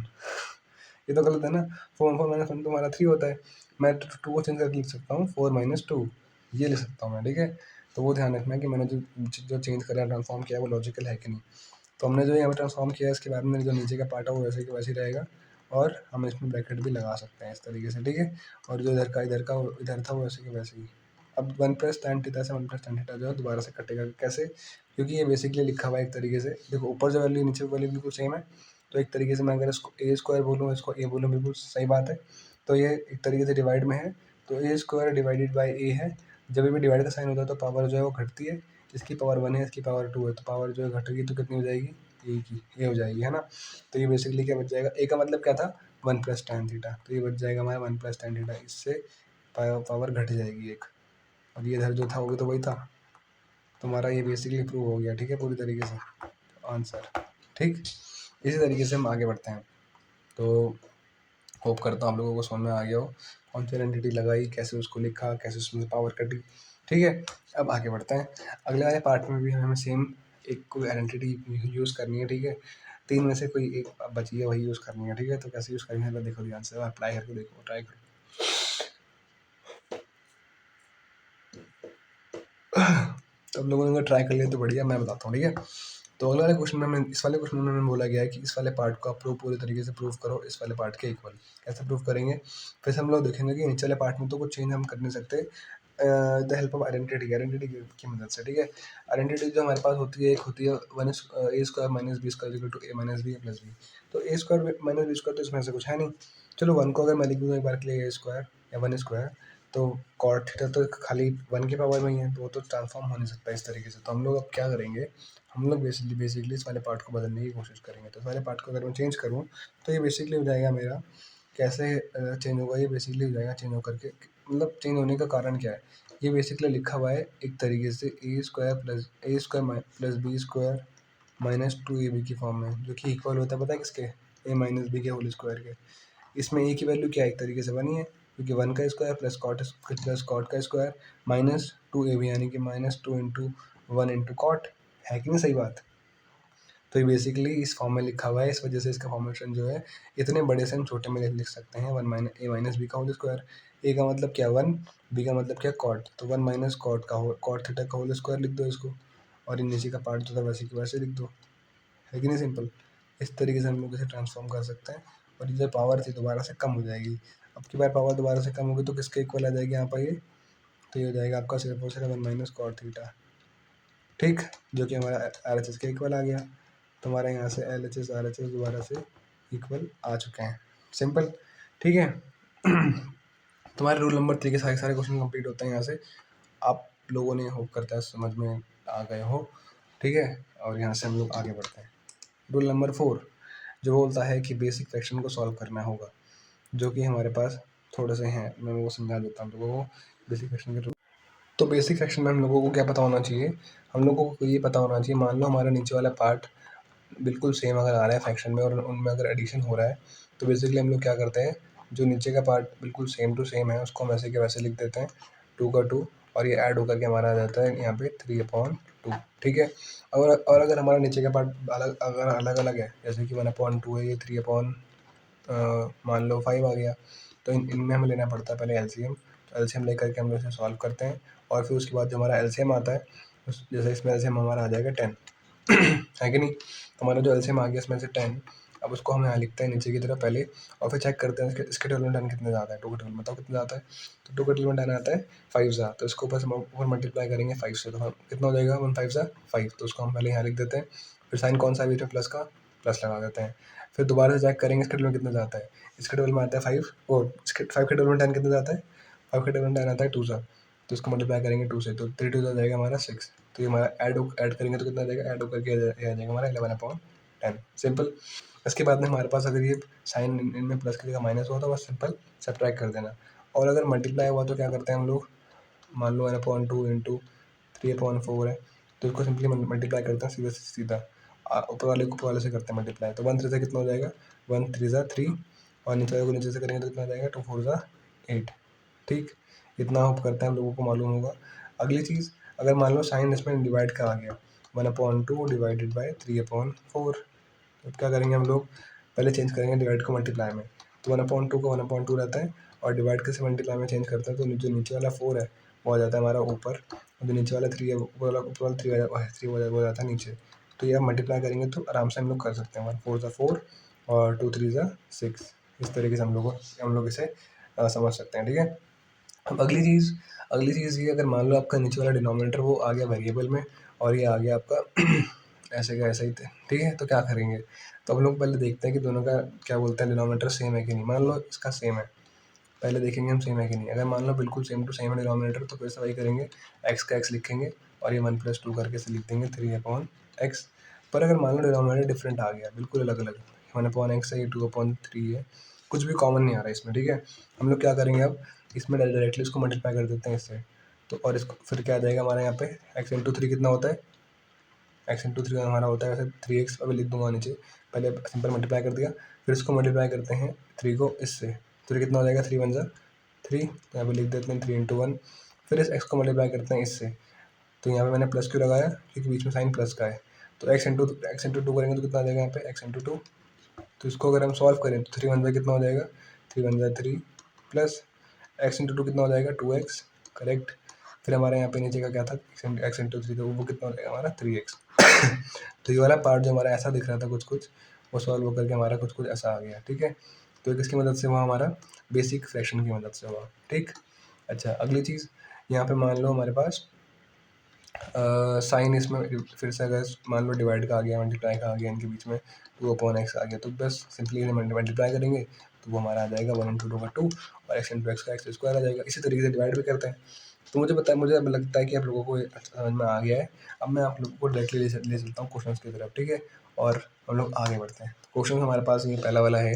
ये तो गलत है ना। फोर फोर माइनस वन तो हमारा थ्री होता है, मैं टू को चेंज करके लिख सकता हूँ फोर माइनस टू, ये लिख सकता हूँ मैं। ठीक है, तो वो ध्यान रखना है कि मैंने जो चेंज करा ट्रांसफॉर्म किया वो लॉजिकल है कि नहीं। तो हमने जो यहाँ पर ट्रांसफॉर्म किया है इसके बाद में जो नीचे का पार्ट है वो वैसे कि वैसे ही रहेगा, और हम इसमें ब्रैकेट भी लगा सकते हैं इस तरीके से। ठीक है, और जो इधर था वो वैसे कि वैसे ही। अब वन प्लस टेन थीटा से वन प्लस टेन थीटा जो है दोबारा से कटेगा कैसे, क्योंकि ये बेसिकली लिखा हुआ है एक तरीके से। देखो ऊपर जो वैल्यू नीचे वैल्यू बिल्कुल सेम है, तो एक तरीके से मैं अगर इसको ए स्क्वायर बोलूँ इसको ए बोलूँ बिल्कुल सही बात है। तो ये एक तरीके से डिवाइड में है, तो ए स्क्वायर डिवाइडेड बाई ए है। जब भी डिवाइड का साइन होता है तो पावर जो है वो घटती है। इसकी पावर वन है, इसकी पावर टू है, तो पावर जो है घटेगी तो कितनी हो जाएगी, ए की, ये हो जाएगी, है ना। तो ये बेसिकली क्या बच जाएगा, ए का मतलब क्या था वन प्लस टेन थीटा, तो ये बच जाएगा हमारा वन प्लस टेन थीटा। इससे पावर घट जाएगी एक, और ये इधर जो था वो भी तो वही था। तुम्हारा ये बेसिकली प्रूव हो गया। ठीक है, पूरी तरीके से आंसर। ठीक, इसी तरीके से हम आगे बढ़ते हैं। तो होप करता हूँ आप लोगों को समझ में आ गया हो कौन सी आइडेंटिटी लगाई, कैसे उसको लिखा, कैसे उसमें से पावर कटी। ठीक है, अब आगे बढ़ते हैं। अगले वाले पार्ट में भी हमें सेम एक कोई आइडेंटिटी यूज़ करनी है। ठीक है, तीन में से कोई एक बची है वही यूज़ करनी है। ठीक है, तो कैसे यूज़ करनी है देखो ध्यान से, अप्लाई करके देखो, ट्राई करो। तो अब लोगों ने ट्राई कर लिया तो बढ़िया, मैं बताता हूँ। ठीक है, तो अगले वाले क्वेश्चन में इस वाले क्वेश्चन में हमें बोला गया है कि इस वाले पार्ट को आप लोग पूरे तरीके से प्रूव करो इस वाले पार्ट के इक्वल। कैसे प्रूव करेंगे, फिर से हम लोग देखेंगे कि नीचे वाले पार्ट में तो कुछ चेंज हम कर नहीं सकते द हेल्प ऑफ आइडेंटिटी की मदद से। ठीक है, आइडेंटिटी जो हमारे पास होती है एक होती है one A square minus B square equal to A minus B plus B. तो A square minus B square तो इसमें से कुछ है नहीं। चलो वन को अगर मैं लिख दूँ एक बार के लिए ए स्क्वायर या वन स्क्वायर, तो कॉट थीटा तो खाली वन के पावर में ही है, तो वो तो ट्रांसफॉर्म हो नहीं सकता इस तरीके से। तो हम लोग अब क्या करेंगे, हम लोग बेसिकली इस वाले पार्ट को बदलने की कोशिश करेंगे। तो इस वाले पार्ट को अगर मैं चेंज करूँ तो ये बेसिकली हो जाएगा मेरा, कैसे चेंज होगा, ये बेसिकली हो जाएगा चेंज होकर के, मतलब चेंज होने का कारण क्या है, ये बेसिकली लिखा हुआ है एक तरीके से A square plus B square minus two A B की फॉर्म में, जो कि इक्वल होता है पता है किसके, ए माइनस बी के होल स्क्वायर के। इसमें ए की वैल्यू क्या है, एक तरीके से वन ही है, क्योंकि वन का स्क्वायर प्लस कॉट का square minus two A B, यानी कि minus two into one into cot, है कि नहीं सही बात। तो ये बेसिकली इस फॉर्म में लिखा हुआ है, इस वजह से इसका फॉर्मेशन जो है इतने बड़े से हम छोटे में लिख सकते हैं, वन माइनस ए माइनस बी का होल स्क्वायर। ए का मतलब क्या वन, बी का मतलब क्या कॉट, तो वन माइनस कॉट थीटा का होल स्क्वायर लिख दो इसको, और इन नीचे का पार्ट जो था वैसे की वैसे लिख दो, है कि नहीं सिंपल। इस तरीके से हम लोग इसे ट्रांसफॉर्म कर सकते हैं, और ये जो पावर थी दोबारा से कम हो जाएगी। अब की बार पावर दोबारा से कम होगी तो किसके इक्वल आ जाएगी यहाँ पर ये, तो ये हो जाएगा आपका सिर्फ और सिर्फ वन माइनस कॉट थीटा। ठीक, जो कि हमारा आर एच एस के इक्वल आ गया। तो हमारे यहाँ से L H S R H S दोबारा से इक्वल आ चुके हैं, सिंपल। ठीक है, तुम्हारे रूल नंबर 3 के सारे सारे क्वेश्चन कंप्लीट होते हैं यहाँ से। आप लोगों ने होप करता है समझ में आ गए हो। ठीक है, और यहाँ से हम लोग आगे बढ़ते हैं। रूल नंबर 4 जो बोलता है कि बेसिक फ्रैक्शन को सॉल्व करना होगा, जो कि हमारे पास थोड़े से हैं, मैं वो समझा देता हूँ लोगों को बेसिक फ्रैक्शन के रूल। तो बेसिक फ्रैक्शन में हम लोगों को क्या पता होना चाहिए, हम लोगों को ये पता होना चाहिए, मान लो हमारा नीचे वाला पार्ट बिल्कुल सेम अगर आ रहा है फ्रैक्शन में और उनमें अगर एडिशन हो रहा है, तो बेसिकली हम लोग क्या करते हैं, जो नीचे का पार्ट बिल्कुल सेम टू सेम है उसको हम वैसे के वैसे लिख देते हैं, टू का टू, और ये ऐड होकर के हमारा आ जाता है यहाँ पे 3/2। ठीक है, और अगर हमारा नीचे का पार्ट अलग अलग है, जैसे कि 1/2 है, ये 3 मान लो 5 आ गया, तो इनमें हमें लेना पड़ता है पहले एलसीएम। तो एलसीएम लेकर के हम लोग इसे सॉल्व करते हैं, और फिर उसके बाद जो हमारा एलसीएम आता है जैसे इसमें एलसीएम हमारा आ जाएगा 10। है कि नहीं। हमारा जो एलसीएम आ गया इसमें से 10, अब उसको हम यहाँ लिखते हैं नीचे की तरफ पहले, और फिर चेक करते हैं इसके टेबल में 10 कितने ज़्यादा है, 2 के टेबल में बताओ कितना ज़्यादा है। तो 2 के टेबल में 10 आता है 5 ज़ा, तो इसको ऊपर से ऊपर मल्टीप्लाई करेंगे 5 से, तो हम कितना हो जाएगा 1 5 ज़ा 5, तो उसको हम पहले यहाँ लिख देते हैं। फिर साइन कौन सा है बीच में प्लस का, प्लस लगा देते हैं। फिर दोबारा से चेक करेंगे इसके टेबल में कितना जाता है, इसके टेबल में आता है 5, और इसके 5 के टेबल में 10 कितना जाता है, 5 के टेबल में 10 आता है 2 ज़ा, तो इसको मल्टीप्लाई करेंगे 2 से, तो 3 2 ज़ा जाएगा हमारा 6, तो ये हमारा ऐड करेंगे तो कितना आ जाएगा, ऐड होकर के आ जाएगा हमारा 11/10, सिंपल। इसके बाद में हमारे पास अगर ये साइन इनमें प्लस की जगह माइनस हुआ तो बस सिंपल सब्ट्रैक्ट कर देना। और अगर मल्टीप्लाई हुआ तो क्या करते हैं हम लोग, मान लो 1/2 इंटू 3/4 है, तो इसको सिंपली मल्टीप्लाई करते हैं सीधा सीधा, ऊपर वाले को ऊपर वाले से करते हैं मल्टीप्लाई, तो 1 3 से कितना हो जाएगा 1 3 ज़ा 3, और नीचे वाले को नीचे से करेंगे तो कितना आ जाएगा 2 4 ज़ा 8, ठीक। इतना होप करते हैं हम लोगों को मालूम होगा। अगली चीज़, अगर मान लो साइन इसमें डिवाइड का आ गया 1/2 डिवाइडेड बाई 3/4, तो क्या करेंगे हम लोग, पहले चेंज करेंगे डिवाइड को मल्टीप्लाई में, तो 1/2 को 1/2 रहता है, और डिवाइड के से मल्टीप्लाई में चेंज करते हैं, तो जो नीचे वाला 4 है वो आ जाता है हमारा ऊपर, और जो नीचे वाला 3 है ऊपर वाला 3 वो जाता है नीचे। तो ये आप मल्टीप्लाई करेंगे तो आराम से हम लोग कर सकते हैं, 1 4 ज़ा 4 और 2 3 ज़ा 6, इस तरीके से हम लोग इसे समझ सकते हैं, ठीक है। अब अगली चीज़ ये, अगर मान लो आपका नीचे वाला डिनोमिनेटर वो आ गया वेरिएबल में, और ये आ गया आपका ऐसे का ऐसा ही, ठीक है, तो क्या करेंगे, तो हम लोग पहले देखते हैं कि दोनों का क्या बोलते हैं डिनोमिनेटर सेम है कि नहीं। मान लो इसका सेम है, पहले देखेंगे हम सेम है कि नहीं। अगर मान लो बिल्कुल सेम टू सेम है डिनोमिनेटर, तो फिर से वही करेंगे, एक्स का एक्स लिखेंगे और ये 1+2 करके से लिख देंगे 3/x। पर अगर मान लो डिनोमिनेटर डिफरेंट आ गया, बिल्कुल अलग अलग, 1/x है, ये 2/3 है, कुछ भी कॉमन नहीं आ रहा है इसमें, ठीक है, हम लोग क्या करेंगे अब, इसमें डायरेक्टली इसको मल्टीप्लाई कर देते हैं इससे, तो और इसको फिर क्या आ जाएगा हमारे यहाँ पे x×3 कितना होता है, x×3 हमारा होता है वैसे 3x, अभी लिख दूंगा नीचे, पहले सिंपल मल्टीप्लाई कर दिया, फिर इसको मल्टीप्लाई करते हैं 3 को इससे, तो ये कितना हो जाएगा 3 1 ज़ा 3, तो यहाँ पे लिख देते हैं 3×1, फिर इस x को मल्टीप्लाई करते हैं इससे, तो यहाँ पे मैंने प्लस क्यों लगाया, क्योंकि बीच में साइन प्लस का है, तो x×2 करेंगे तो कितना आ जाएगा यहाँ पे x×2, तो इसको अगर हम सॉल्व करें तो 3 1 ज़ा कितना हो जाएगा 3 1 ज़ा 3, प्लस x×2 कितना हो जाएगा 2x, करेक्ट। फिर हमारे यहाँ पे नीचे का क्या था x×3, तो वो कितना हो जाएगा हमारा 3x। तो ये वाला पार्ट जो हमारा ऐसा दिख रहा था कुछ कुछ, वो सॉल्व होकर के हमारा कुछ कुछ ऐसा आ गया, ठीक है। तो किसकी मदद से हुआ, हमारा बेसिक फ्रैक्शन की मदद से हुआ, ठीक। अच्छा, अगली चीज़, यहाँ पे मान लो हमारे पास साइन इसमें फिर से अगर मान लो डिवाइड का आ गया, मल्टीप्लाई का आ गया, इनके बीच में 2/x आ गया, तो बस सिंपली मल्टीप्लाई करेंगे तो वो हमारा आ जाएगा 1 × 2 का 2, और x×x का x² आ जाएगा। इसी तरीके से डिवाइड भी करते हैं। तो मुझे अब लगता है कि आप लोगों को समझ में आ गया है। अब मैं आप लोगों को डायरेक्टली ले चलता हूँ क्वेश्चन की तरफ, ठीक है, और हम लोग आगे बढ़ते हैं। क्वेश्चन हमारे पास ये पहला वाला है,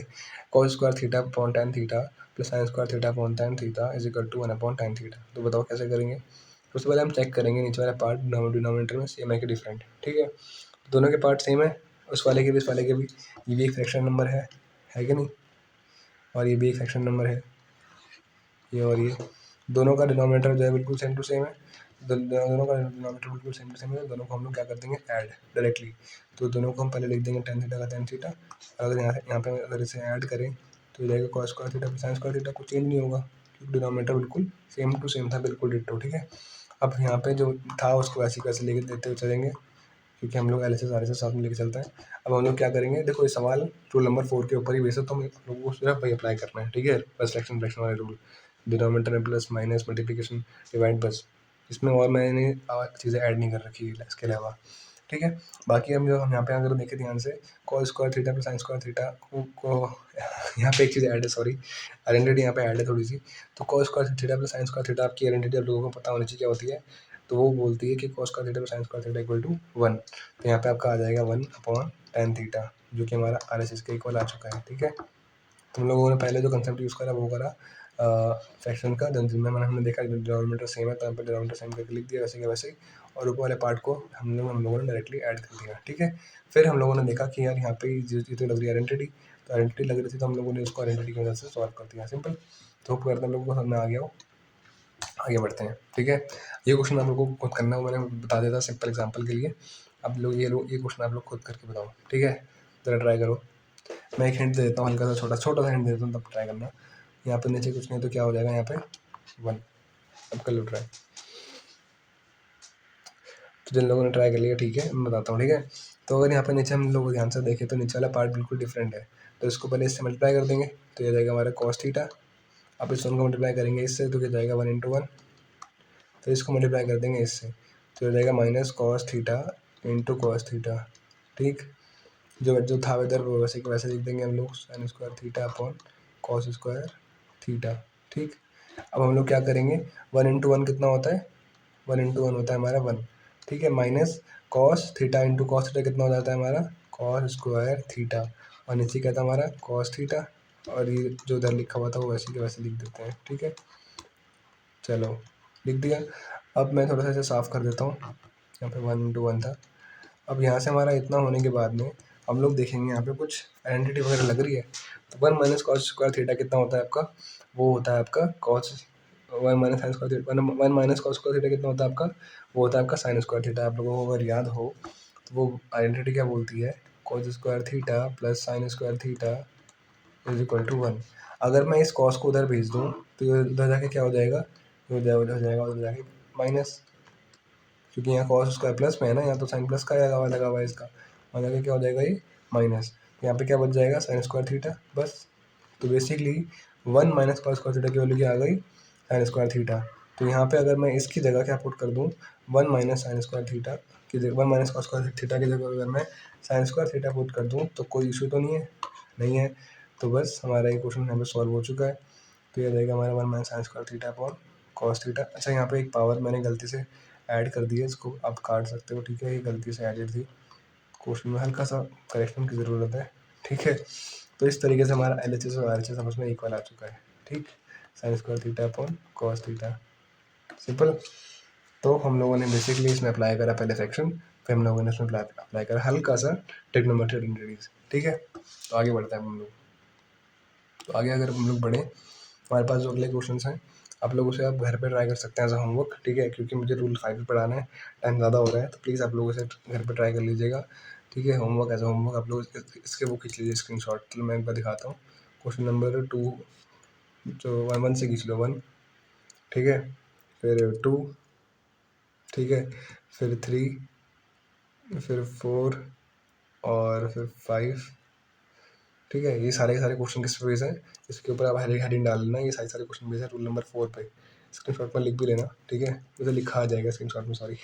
cos² theta theta plus sin² theta theta is equal to 1/tan theta. तो बताओ कैसे करेंगे। सबसे पहले हम चेक करेंगे नीचे वाला पार्ट डिनोमिनेटर में सेम है कि डिफरेंट, ठीक है। दोनों के पार्ट सेम है, उस वाले के भी इस वाले के भी, ये भी एक फ्रैक्शन नंबर है कि नहीं, और ये भी एक फ्रैक्शन नंबर है, ये और ये दोनों का डिनोमिनेटर जो है बिल्कुल सेम टू सेम है, दोनों का डिनोमिनेटर बिल्कुल सेम टू सेम है, दोनों को हम लोग क्या कर देंगे ऐड डायरेक्टली। तो दोनों को हम पहले लिख देंगे tan थीटा का tan थीटा, अगर यहाँ पे अगर इसे ऐड करें तो जाएगा cos² थीटा प्लस sin² थीटा, कुछ चेंज नहीं होगा क्योंकि डिनोमिनेटर बिल्कुल सेम टू सेम था, बिल्कुल डिट्टो, ठीक है। अब यहाँ पे जो था उसको वैसे कैसे लेके देते हुए चलेंगे, क्योंकि हम लोग LHS RHS साथ में लेके चलते हैं। अब हम लोग क्या करेंगे, देखो ये सवाल रूल नंबर 4 के ऊपर ही बेस है, तो हम लोगों को सिर्फ वही अप्लाई करना है, ठीक है, बस फ्रैक्शन वाले रूल, डिनोमिनेटर में प्लस माइनस मल्टीप्लिकेशन डिवाइड, बस इसमें और मैंने चीज़ें ऐड नहीं कर रखी है इसके अलावा, ठीक है। बाकी हम यहाँ पे अगर देखें ध्यान से, cos² थीटा प्लस sin² थीटा को यहाँ पे एक चीज़ ऐड है, सॉरी आइडेंटिटी यहाँ पे ऐड है थोड़ी सी। तो cos² थीटा प्लस sin² थीटा आपकी आइडेंटिटी आप लोगों को पता होनी चाहिए क्या होती है, तो वो बोलती है कि cos² थीटा प्लस sin² थीटा इक्वल टू 1, तो यहाँ पे आपका आ जाएगा 1/tan थीटा, जो कि हमारा RHS के इक्वल आ चुका है, ठीक है। तुम लोगों ने पहले जो कंसेप्ट यूज़ करा वो करा फ्रैक्शन का, जिनमें हमने देखा डिनोमिनेटर सेम है तो यहाँ पर डिनोमिनेटर सेम करके लिख दिया वैसे के वैसे ही, और ऊपर वाले पार्ट को हम लोगों ने डायरेक्टली ऐड कर दिया, ठीक है। फिर हम लोगों ने देखा कि यार यहाँ पे ये तो लग रही है आइडेंटिटी, तो आइडेंटिटी लग रही थी तो हम लोगों ने उसको आइडेंटिटी की मदद से सॉल्व कर दिया, सिंपल। तो होप करते हैं हम लोगों को समझ में आ गया हो। आगे बढ़ते हैं, ठीक है। ये क्वेश्चन आप लोगों को खुद करना हो, मैंने बता दिया था सिंपल एग्जाम्पल के लिए। अब ये क्वेश्चन आप लोग खुद करके बताओ, ठीक है, ज़रा ट्राई करो। मैं एक हिंट दे देता हूँ, हल्का सा छोटा सा हिंट दे देता हूँ, तब ट्राई करना। यहाँ पे नीचे कुछ नहीं तो क्या हो जाएगा यहाँ पे 1, अब कर लो ट्राई। तो जिन लोगों ने ट्राई कर लिया ठीक है, मैं बताता हूँ, ठीक है। तो अगर यहाँ पे नीचे हम लोग ध्यान से देखें तो नीचे वाला पार्ट बिल्कुल डिफरेंट है, तो इसको पहले इससे मल्टीप्लाई कर देंगे तो ये जाएगा हमारा कॉस थीटा। अब इस वन को मल्टीप्लाई करेंगे इससे तो ये जाएगा 1 × 1। तो इसको मल्टीप्लाई कर देंगे इससे तो ये जाएगा minus cos theta into cos theta, ठीक। जो जो था इधर वो वैसे के वैसे लिख देंगे हम लोग, sign square theta upon cos square theta, ठीक। अब हम लोग क्या करेंगे, 1 × 1 कितना होता है, 1 × 1 होता है हमारा 1, ठीक है। Minus cos theta into cos theta कितना हो जाता है हमारा, कॉस स्क्वायर थीटा, और नीचे क्या था हमारा कॉस थीटा, और ये जो इधर लिखा हुआ था वो वैसे के वैसे लिख देते हैं, ठीक है। चलो लिख दिया। अब मैं थोड़ा सा इसे साफ़ कर देता हूँ, यहाँ पे 1 × 1 था। अब यहाँ से हमारा इतना होने के बाद में हम लोग देखेंगे यहाँ पे कुछ आइडेंटिटी वगैरह लग रही है। तो 1 माइनस कॉस स्क्वायर थीटा कितना होता है आपका, वो होता है आपका cos 1 minus sine square theta, 1 minus cos square theta कितना होता है आपका, वो होता है आपका साइन स्क्वायर थीटा। आप लोगों को अगर याद हो तो वो आइडेंटिटी क्या बोलती है, cos square theta plus sine square theta is equal to 1। अगर मैं इस कॉस को उधर भेज दूँ तो ये उधर जाके क्या हो जाएगा, उधर हो जाएगा उधर जाके माइनस, क्योंकि यहाँ कॉस स्क्वायर प्लस में है ना, यहाँ तो साइन प्लस का लगा हुआ है इसका, वहाँ जाके क्या हो जाएगा ये माइनस। यहाँ पे क्या बच जाएगा साइन स्क्वायर थीटा बस। तो basically 1 minus cos square theta की वैल्यू क्या आ गई, साइन स्क्वायर थीटा। तो यहाँ पे अगर मैं इसकी जगह क्या पुट कर दूँ, 1 माइनस साइन स्क्वायर थीटा की जगह, 1 माइनस कॉस स्क्वायर थीटा की जगह अगर मैं साइन स्क्वायर थीटा पुट कर दूँ तो कोई इशू तो नहीं है, नहीं है। तो बस हमारा ये क्वेश्चन यहाँ पे सॉल्व हो चुका है। तो ये रहेगा हमारा 1 minus sine square theta upon cos theta. अच्छा यहाँ पे एक पावर मैंने गलती से ऐड कर दी है, इसको आप काट सकते हो, ठीक है, ये गलती से एडेड थी, क्वेश्चन में हल्का सा करेक्शन की ज़रूरत है, ठीक है। तो इस तरीके से हमारा LHS और RHS आपस में इक्वल आ चुका है, ठीक। Sign square theta upon cos theta, simple. तो हम लोगों ने बेसिकली इसमें अप्लाई करा पहले सेक्शन, फिर हम लोगों ने इसमें अप्लाई करा हल्का सा ट्रिग्नोमेट्री आइडेंटिटीज, ठीक है। तो आगे बढ़ते हैं हम लोग। तो आगे अगर हम लोग बढ़ें, हमारे पास जो अगले क्वेश्चन हैं आप लोग उसे आप घर पे ट्राई कर सकते हैं एज अ होमवर्क, ठीक है, क्योंकि मुझे रूल 5 भी पढ़ाना है, टाइम ज़्यादा हो रहा है, तो प्लीज़ आप लोग इसे घर पे ट्राई कर लीजिएगा, ठीक है। होमवर्क एज अ होमवर्क आप लोग इसके वो खींच लीजिए स्क्रीनशॉट। तो मैं एक बार दिखाता हूँ, क्वेश्चन नंबर 2 जो 1 से खींच लो 1, ठीक है, फिर 2, ठीक है, फिर 3, फिर 4 और फिर 5, ठीक है। ये सारे के सारे क्वेश्चन किस पे बेस है, इसके ऊपर आप हेडिंग डाल लेना, ये सारे क्वेश्चन बेस है रूल नंबर 4 पे। स्क्रीनशॉट में लिख भी लेना, ठीक है, उसे लिखा आ जाएगा स्क्रीनशॉट में, सॉरी,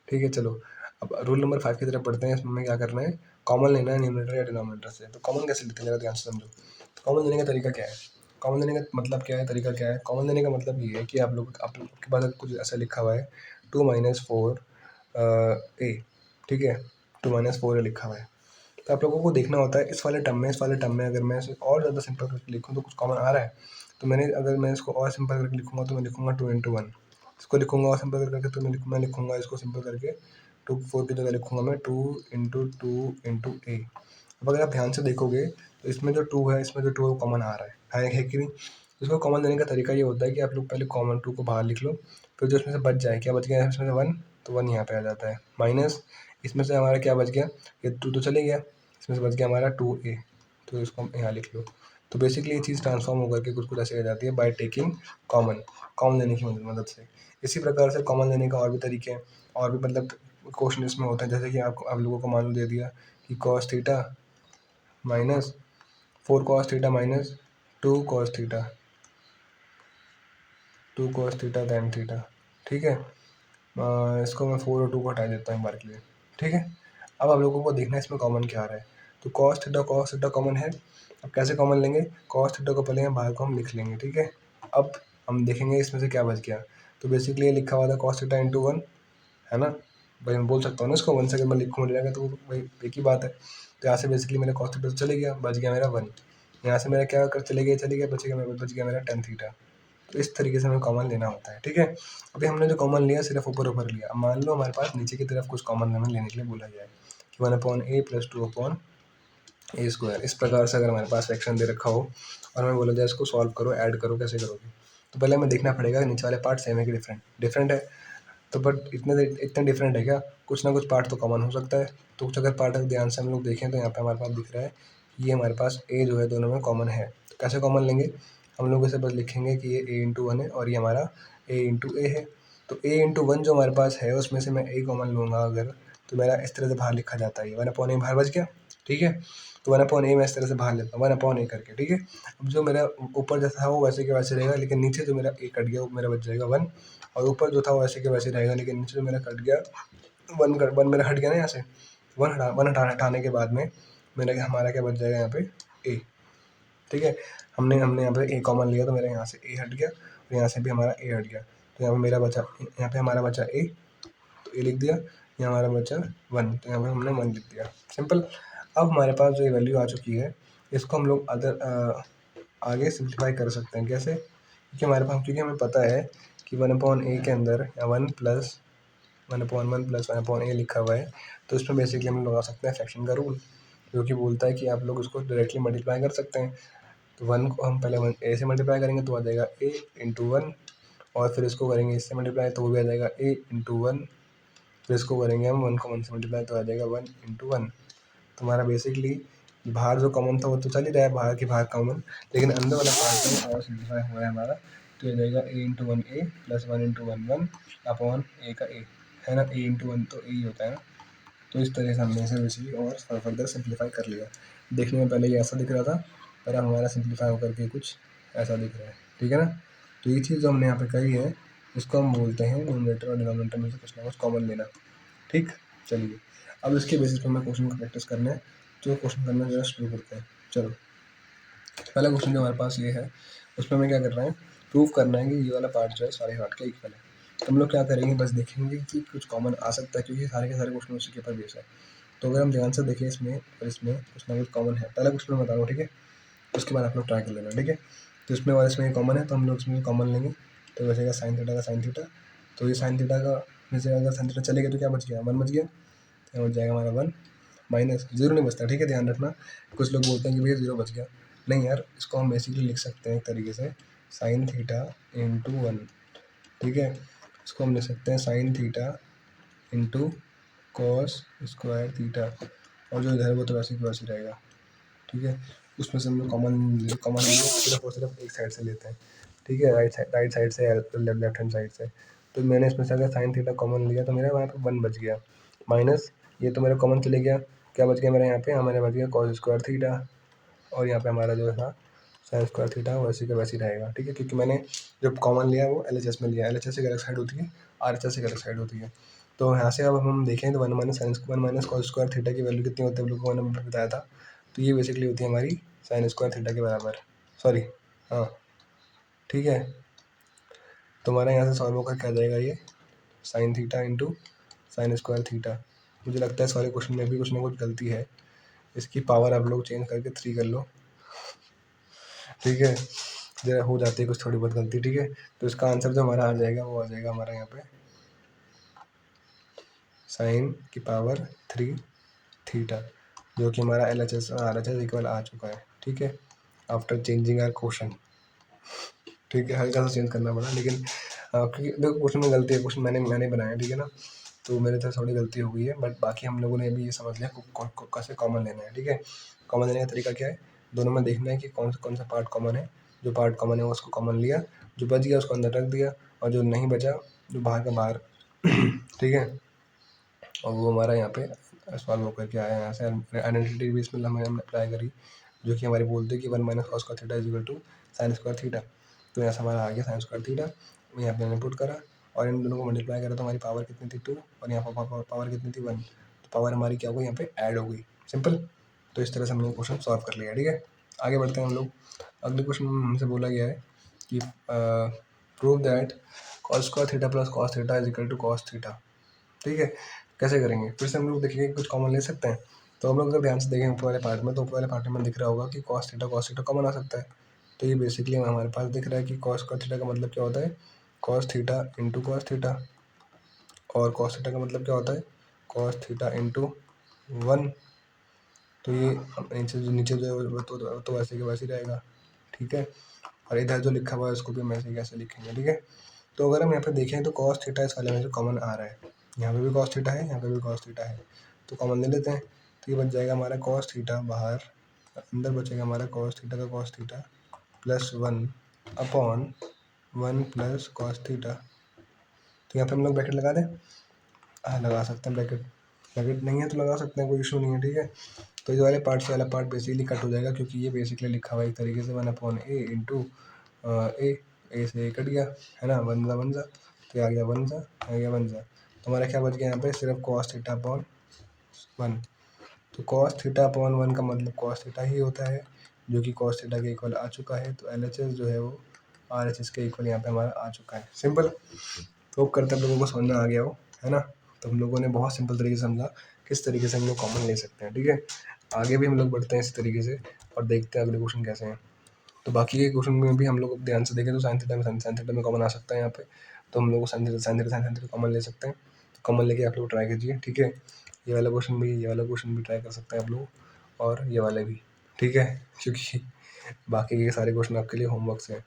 ठीक है। चलो अब रूल नंबर 5 की तरफ पढ़ते हैं। इसमें हमें क्या करना है, कॉमन लेना है न्यूमरेटर या डिनोमिनेटर से। तो कॉमन कैसे लेते हैं जरा ध्यान से समझो। तो कॉमन लेने का तरीका क्या है, कॉमन लेने का मतलब क्या है, तरीका क्या है। कॉमन लेने का मतलब ये है कि आप लोग के पास कुछ ऐसा लिखा हुआ है 2 - 4 a, ठीक है, 2 - 4 a लिखा हुआ है। तो आप लोगों को देखना होता है इस वाले टर्म में अगर मैं इसे और ज़्यादा सिंपल करके लिखूँ तो कुछ कॉमन आ रहा है। तो अगर मैं इसको और सिंपल करके लिखूँगा तो मैं लिखूँगा 2 × 1। इसको लिखूँगा और सिंपल करके तो मैं लिखूँगा इसको सिंपल करके 2 4 की जगह लिखूँगा मैं 2 × 2 × a। अब अगर आप ध्यान से देखोगे तो इसमें जो 2 है, इसमें जो 2 है वो कॉमन आ रहा है कि नहीं। इसको कॉमन लेने का तरीका ये होता है कि आप लोग पहले कॉमन 2 को बाहर लिख लो, फिर जो इसमें से बच जाए, क्या बच गया इसमें से 1, तो 1 यहाँ पे आ जाता है, माइनस इसमें से हमारा क्या बच गया, ये 2 तो चले गया, इसमें से बच गया हमारा 2a, तो इसको हम यहाँ लिख लो। तो बेसिकली ये चीज़ ट्रांसफॉर्म होकर के कुछ कुछ ऐसे आ जाती है बाय टेकिंग कॉमन लेने की मदद से। इसी प्रकार से कॉमन लेने का और भी तरीके हैं, और भी मतलब क्वेश्चन इसमें होता है, जैसे कि आप लोगों को मालूम दे दिया कि cos theta minus 4 cos theta minus 2 cos theta, 2 cos theta tan theta, ठीक है। इसको मैं 4 और 2 को हटा देता हूँ एक बार के लिए, ठीक है। अब आप लोगों को देखना है इसमें कॉमन क्या आ रहा है। तो कॉस थीटा कॉमन है। अब कैसे कॉमन लेंगे, कॉस थीटा को पहले यहाँ बाहर को हम लिख लेंगे, ठीक है। अब हम देखेंगे इसमें से क्या बच गया। तो बेसिकली ये लिखा हुआ था कॉस थीटा × 1, है ना। भाई मैं बोल सकता हूँ ना इसको 1 से अगर मैं लिखूँ मिल जाएगा तो भाई एक ही बात है। तो यहाँ से बेसिकली मेरा कॉस थीटा चले गया, बच गया मेरा 1। यहाँ से मेरा क्या कर चले गया बच गया मेरा टेन थीटा। तो इस तरीके से हमें कॉमन लेना होता है, ठीक है। अभी हमने जो कॉमन लिया सिर्फ ऊपर लिया। अब मान लो हमारे पास नीचे की तरफ कुछ कॉमन हमें लेने के लिए बोला जाए कि 1/a + 2/a²। इस प्रकार से अगर हमारे पास फ्रैक्शन दे रखा हो और हमें बोला जाए इसको सॉल्व करो, ऐड करो, कैसे करोगे। तो पहले हमें देखना पड़ेगा नीचे वाले पार्ट सेम है कि डिफरेंट है। तो बट इतने डिफरेंट है क्या, कुछ ना कुछ पार्ट तो कॉमन हो सकता है। तो कुछ अगर पार्ट ध्यान से हम लोग देखें तो यहाँ पे हमारे पास दिख रहा है कि ये हमारे पास a जो है दोनों में कॉमन है। तो कैसे कॉमन लेंगे, हम लोग इसे बस लिखेंगे कि ये a × 1 है और ये हमारा a × a है। तो a इंटू वन जो हमारे पास है उसमें से मैं a कॉमन लूँगा अगर, तो मेरा इस तरह से बाहर लिखा जाता है, वन अपॉन ए बाहर बच गया, ठीक है। तो वन अपॉन ए मैं इस तरह से बाहर लेता हूँ, वन अपॉन ए करके, ठीक है। अब जो मेरा ऊपर जैसा था वो वैसे के वैसे रहेगा, लेकिन नीचे जो मेरा ए कट गया वो मेरा बच जाएगा वन, और ऊपर जो था वो वैसे के वैसे रहेगा, लेकिन नीचे जो मेरा कट गया वन मेरा हट गया ना यहाँ से, हटाने के बाद में मेरा हमारा क्या बच जाएगा यहाँ पे ए, ठीक है। हमने हमने यहाँ पे ए कॉमन लिया तो मेरा यहाँ से ए हट गया और यहाँ से भी हमारा ए हट गया, तो यहाँ पे मेरा बचा, यहाँ पे हमारा बचा ए, तो ए लिख दिया, यहाँ हमारा बचा वन, तो यहाँ पे हमने वन लिख दिया, सिंपल। अब हमारे पास जो ये वैल्यू आ चुकी है इसको हम लोग आगे सिंप्लीफाई कर सकते हैं, कैसे? क्योंकि हमें पता है कि वन अपॉन ए के अंदर या वन प्लस वन अपॉन ए लिखा हुआ है, तो इसमें बेसिकली हम लगा सकते हैं फ्रैक्शन का रूल, जो कि बोलता है कि आप लोग उसको डायरेक्टली मल्टीप्लाई कर सकते हैं। तो वन को हम पहले वन ए से मल्टीप्लाई करेंगे तो आ जाएगा ए इंटू वन, और फिर इसको करेंगे इससे मल्टीप्लाई तो वो भी आ जाएगा ए इंटू वन, फिर इसको करेंगे हम वन को वन से मल्टीप्लाई तो आ जाएगा वन इंटू वन। तो हमारा बेसिकली बाहर जो कॉमन था वो तो चल ही रहा है, बाहर की बाहर कॉमन, लेकिन अंदर वाला पार्ट में और सिम्प्लीफाई हुआ है हमारा, तो ये जाएगा A into one A plus one into one one upon A का ए, है ना, ए इंटू वन तो ए ही होता है ना। तो इस तरह से हमने इसे बेसिकली और फर्दर सिंप्लीफाई कर लिया। देखने में पहले ये ऐसा दिख रहा था, पर अब हमारा सिंप्लीफाई होकर के कुछ ऐसा दिख रहा है, ठीक है ना। तो ये चीज़ जो हमने यहाँ पे करी है इसको हम बोलते हैं न्यूमरेटर और डिनोमिनेटर में से कुछ ना कुछ कॉमन लेना, ठीक। चलिए अब इसके बेसिस पर मैं क्वेश्चन को प्रैक्टिस करना है, तो क्वेश्चन करना जो है शुरू करते हैं। चलो पहला क्वेश्चन जो हमारे पास ये है उसमें हमें क्या करना है, प्रूव करना है कि ये वाला पार्ट जो है सारे पार्ट का इक्वल है। तो हम लोग क्या करेंगे, बस देखेंगे कि कुछ कॉमन आ सकता है, क्योंकि सारे के सारे क्वेश्चन उसी के ऊपर बेस है। तो अगर हम ध्यान से देखें इसमें और इसमें कुछ ना कुछ कॉमन है, पहला क्वेश्चन मैं बता रहा हूँ, ठीक है। उसके बाद आप लोग ट्राई कर लेना, ठीक है। तो इसमें और इसमें कॉमन है तो हम लोग इसमें कॉमन लेंगे, तो बचेगा साइन थीटा का साइन थीटा। तो ये साइन थीटा का में से अगर साइन थीटा चलेगा तो क्या बच गया, वन बच गया, तो बच जाएगा हमारा वन, माइनस जीरो नहीं बचता, ठीक है, ध्यान रखना। कुछ लोग बोलते हैं कि भैया जीरो बच गया, नहीं यार, इसको हम बेसिकली लिख सकते हैं एक तरीके से साइन थीटा इंटू वन, ठीक है। इसको हम लिख सकते हैं sine theta into cos square theta, और जो इधर है वो तो वैसे ही वैसे रहेगा, ठीक है। उसमें से हम लोग कॉमन सिर्फ और सिर्फ एक साइड से लेते हैं, ठीक है, राइट साइड से या लेफ्ट हैंड साइड से। तो मैंने इसमें से अगर साइन थीटा कॉमन लिया तो मेरा वहाँ पे वन बच गया, माइनस ये तो मेरा कॉमन चले गया, क्या बच गया मेरा यहाँ पे, हमारे बच गया कॉस स्क्वायर थीटा, और यहाँ पे हमारा जो था साइन स्क्वायर थीटा वैसे का वैसे ही रहेगा, ठीक है। क्योंकि मैंने जब कॉमन लिया वो एलएचएस में लिया, एलएचएस एक अलग साइड होती है, आरएचएस एक अलग साइड होती है। तो यहाँ से अब हम देखें तो one minus cos square theta की वैल्यू कितनी होती है, हम लोग को मैंने बताया था। तो ये बेसिकली होती है हमारी साइन स्क्वायर थीटा के बराबर, सॉरी, हाँ, ठीक है। तो हमारा यहाँ से सॉल्व होकर क्या जाएगा, ये sine theta into sine square theta. मुझे लगता है इस वाले क्वेश्चन में भी कुछ ना कुछ गलती है, इसकी पावर आप लोग चेंज करके थ्री कर लो, ठीक है, जरा हो जाती है कुछ थोड़ी बहुत गलती, ठीक है। तो इसका आंसर जो हमारा आ जाएगा वो आ जाएगा हमारा यहाँ पे साइन की पावर थ्री थीटा, जो कि हमारा L H S R H S equal आ चुका है, ठीक है, आफ्टर चेंजिंग आर क्वेश्चन, ठीक है। हल्का सा चेंज करना पड़ा, लेकिन क्योंकि देखो क्वेश्चन में गलती है, क्वेश्चन मैंने बनाया, ठीक है ना, तो मेरे तरफ थोड़ी गलती हो गई है, बट बाकी हम लोगों ने भी ये समझ लिया कैसे कॉमन लेना है, ठीक है। कॉमन लेने का तरीका क्या है, दोनों में देखना है कि कौन सा पार्ट कॉमन है, जो पार्ट कॉमन है उसको कॉमन लिया, जो बच गया उसको अंदर रख दिया, और जो नहीं बचा जो बाहर का बाहर ठीक है, और वो हमारा यहाँ पे सॉल्व होकर के आया। यहाँ से आइडेंटिटी भी इसमें हमने अप्लाई करी, जो कि हमारी बोलती है कि one minus cos square theta is equal to sine square theta. तो यहाँ से हमारा आ गया साइन स्क्वायर थीटा, यहाँ पे मैंने पुट करा और इन दोनों को मल्टीप्लाई करा, तो हमारी पावर कितनी थी टू, और यहाँ पर पावर कितनी थी वन, तो पावर हमारी क्या हो गई यहाँ पे ऐड हो गई, सिंपल। तो इस तरह से हमने क्वेश्चन सॉल्व कर लिया, ठीक है। आगे बढ़ते हैं हम लोग। अगले क्वेश्चन में हमसे बोला गया है कि prove that cos square theta plus cos theta is equal to cos theta, ठीक है। कैसे करेंगे, फिर से हम लोग देखिए कुछ कॉमन ले सकते हैं। तो हम लोग अगर ध्यान से देखें ऊपर वाले पार्ट में, तो ऊपर वाले पार्ट में दिख रहा होगा कि कॉस थीटा कॉमन आ सकता है। तो ये बेसिकली हमारे पास दिख रहा है कि कॉस स्क्वायर थीटा का मतलब क्या होता है, cos theta into cos theta, और कॉस थीटा का मतलब क्या होता है, कॉस थीटा इंटू वन। तो ये नीचे जो है वो तो वैसे के वैसे ही रहेगा, ठीक है। और इधर जो लिखा हुआ है उसको भी हम ऐसे कैसे लिखेंगे, ठीक है। तो अगर हम यहाँ पे देखें तो कॉस थीटा इस वाले में जो कॉमन आ रहा है, यहाँ पे भी कॉस थीटा है, यहाँ पे भी कॉस थीटा है, तो कॉमन ले लेते हैं। तो ये बच जाएगा हमारा कॉस थीटा, बाहर अंदर बचेगा हमारा कॉस थीटा का cos theta plus one upon one plus cos theta. तो यहाँ पे हम लोग ब्रैकेट लगा दें। हाँ, लगा सकते हैं ब्रैकेट। ब्रैकेट नहीं है तो लगा सकते हैं, कोई इशू नहीं है, ठीक है। तो ये वाले पार्ट से वाला पार्ट बेसिकली कट हो जाएगा, क्योंकि ये बेसिकली लिखा हुआ है एक तरीके से 1/a इंटू ए से कट गया, है ना, 1 तो ये आ गया 1 आ गया 1 तो हमारा क्या बच गया यहाँ पे, सिर्फ cos थीटा अपॉन 1। तो cos थीटा अपॉन 1 का मतलब cos थीटा ही होता है, जो कि cos थीटा के इक्वल आ चुका है। तो LHS जो है वो RHS के इक्वल यहाँ पे हमारा आ चुका है। सिंपल। तो होप करते हैं आप लोगों को समझ में आ गया हो, है ना। तो हम लोगों ने बहुत सिंपल तरीके से समझा किस तरीके से हम लोग कॉमन ले सकते हैं, ठीक है। आगे भी हम लोग बढ़ते हैं इसी तरीके से और देखते हैं अगले क्वेश्चन कैसे हैं। तो बाकी के क्वेश्चन में भी हम लोग ध्यान से देखें तो साइन थीटा में कॉमन आ सकता है यहाँ पे। तो हम लोग साइन थीटा कॉमन ले सकते हैं। तो कॉमन लेके आप लोग ट्राई कीजिए, ठीक है। ये वाला क्वेश्चन भी ट्राई कर सकते हैं आप लोग, और ये वाले भी, ठीक है, क्योंकि बाकी के सारे क्वेश्चन आपके लिए होमवर्क हैं।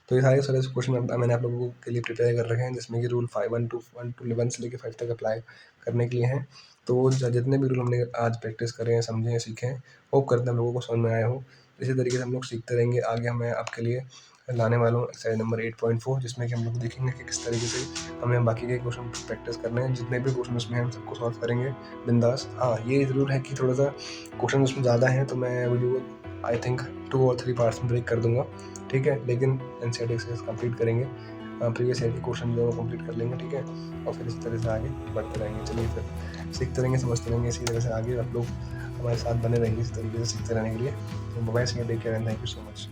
तो ये सारे सारे क्वेश्चन मैंने आप लोगों के लिए प्रिपेयर कर रखे हैं, जिसमें कि रूल 5 1 से लेकर 5 तक अप्लाई करने के लिए हैं। तो वो जितने भी रूल हमने आज प्रैक्टिस करे हैं, समझे हैं, सीखे हैं, होप करते हैं हम लोगों को समझ में आया हो। इसी तरीके से हम लोग सीखते रहेंगे। आगे मैं आपके लिए लाने वाला हूँ एक्सरसाइज नंबर 8.4, जिसमें कि हम लोग देखेंगे कि किस तरीके से हमें बाकी के क्वेश्चन प्रैक्टिस करने हैं। जितने भी क्वेश्चन उसमें हम सबको सॉल्व करेंगे बिंदास। हाँ, ये ज़रूर है कि थोड़ा सा क्वेश्चन उसमें ज़्यादा है, तो मैं वीडियो को आई थिंक 2 और 3 पार्ट्स में ब्रेक कर दूंगा, ठीक है। लेकिन NCERT एक्सरसाइज कंप्लीट करेंगे, प्रीवियस ईयर के क्वेश्चन जो कंप्लीट कर लेंगे, ठीक है। और फिर इस तरह से आगे बढ़ते रहेंगे। चलिए फिर सीखते रहेंगे, समझते रहेंगे, इसी तरह से आगे आप लोग हमारे साथ बने रहेंगे इस तरीके से सीखते रहने के लिए। तो मोबाइल से take care and thank you so much.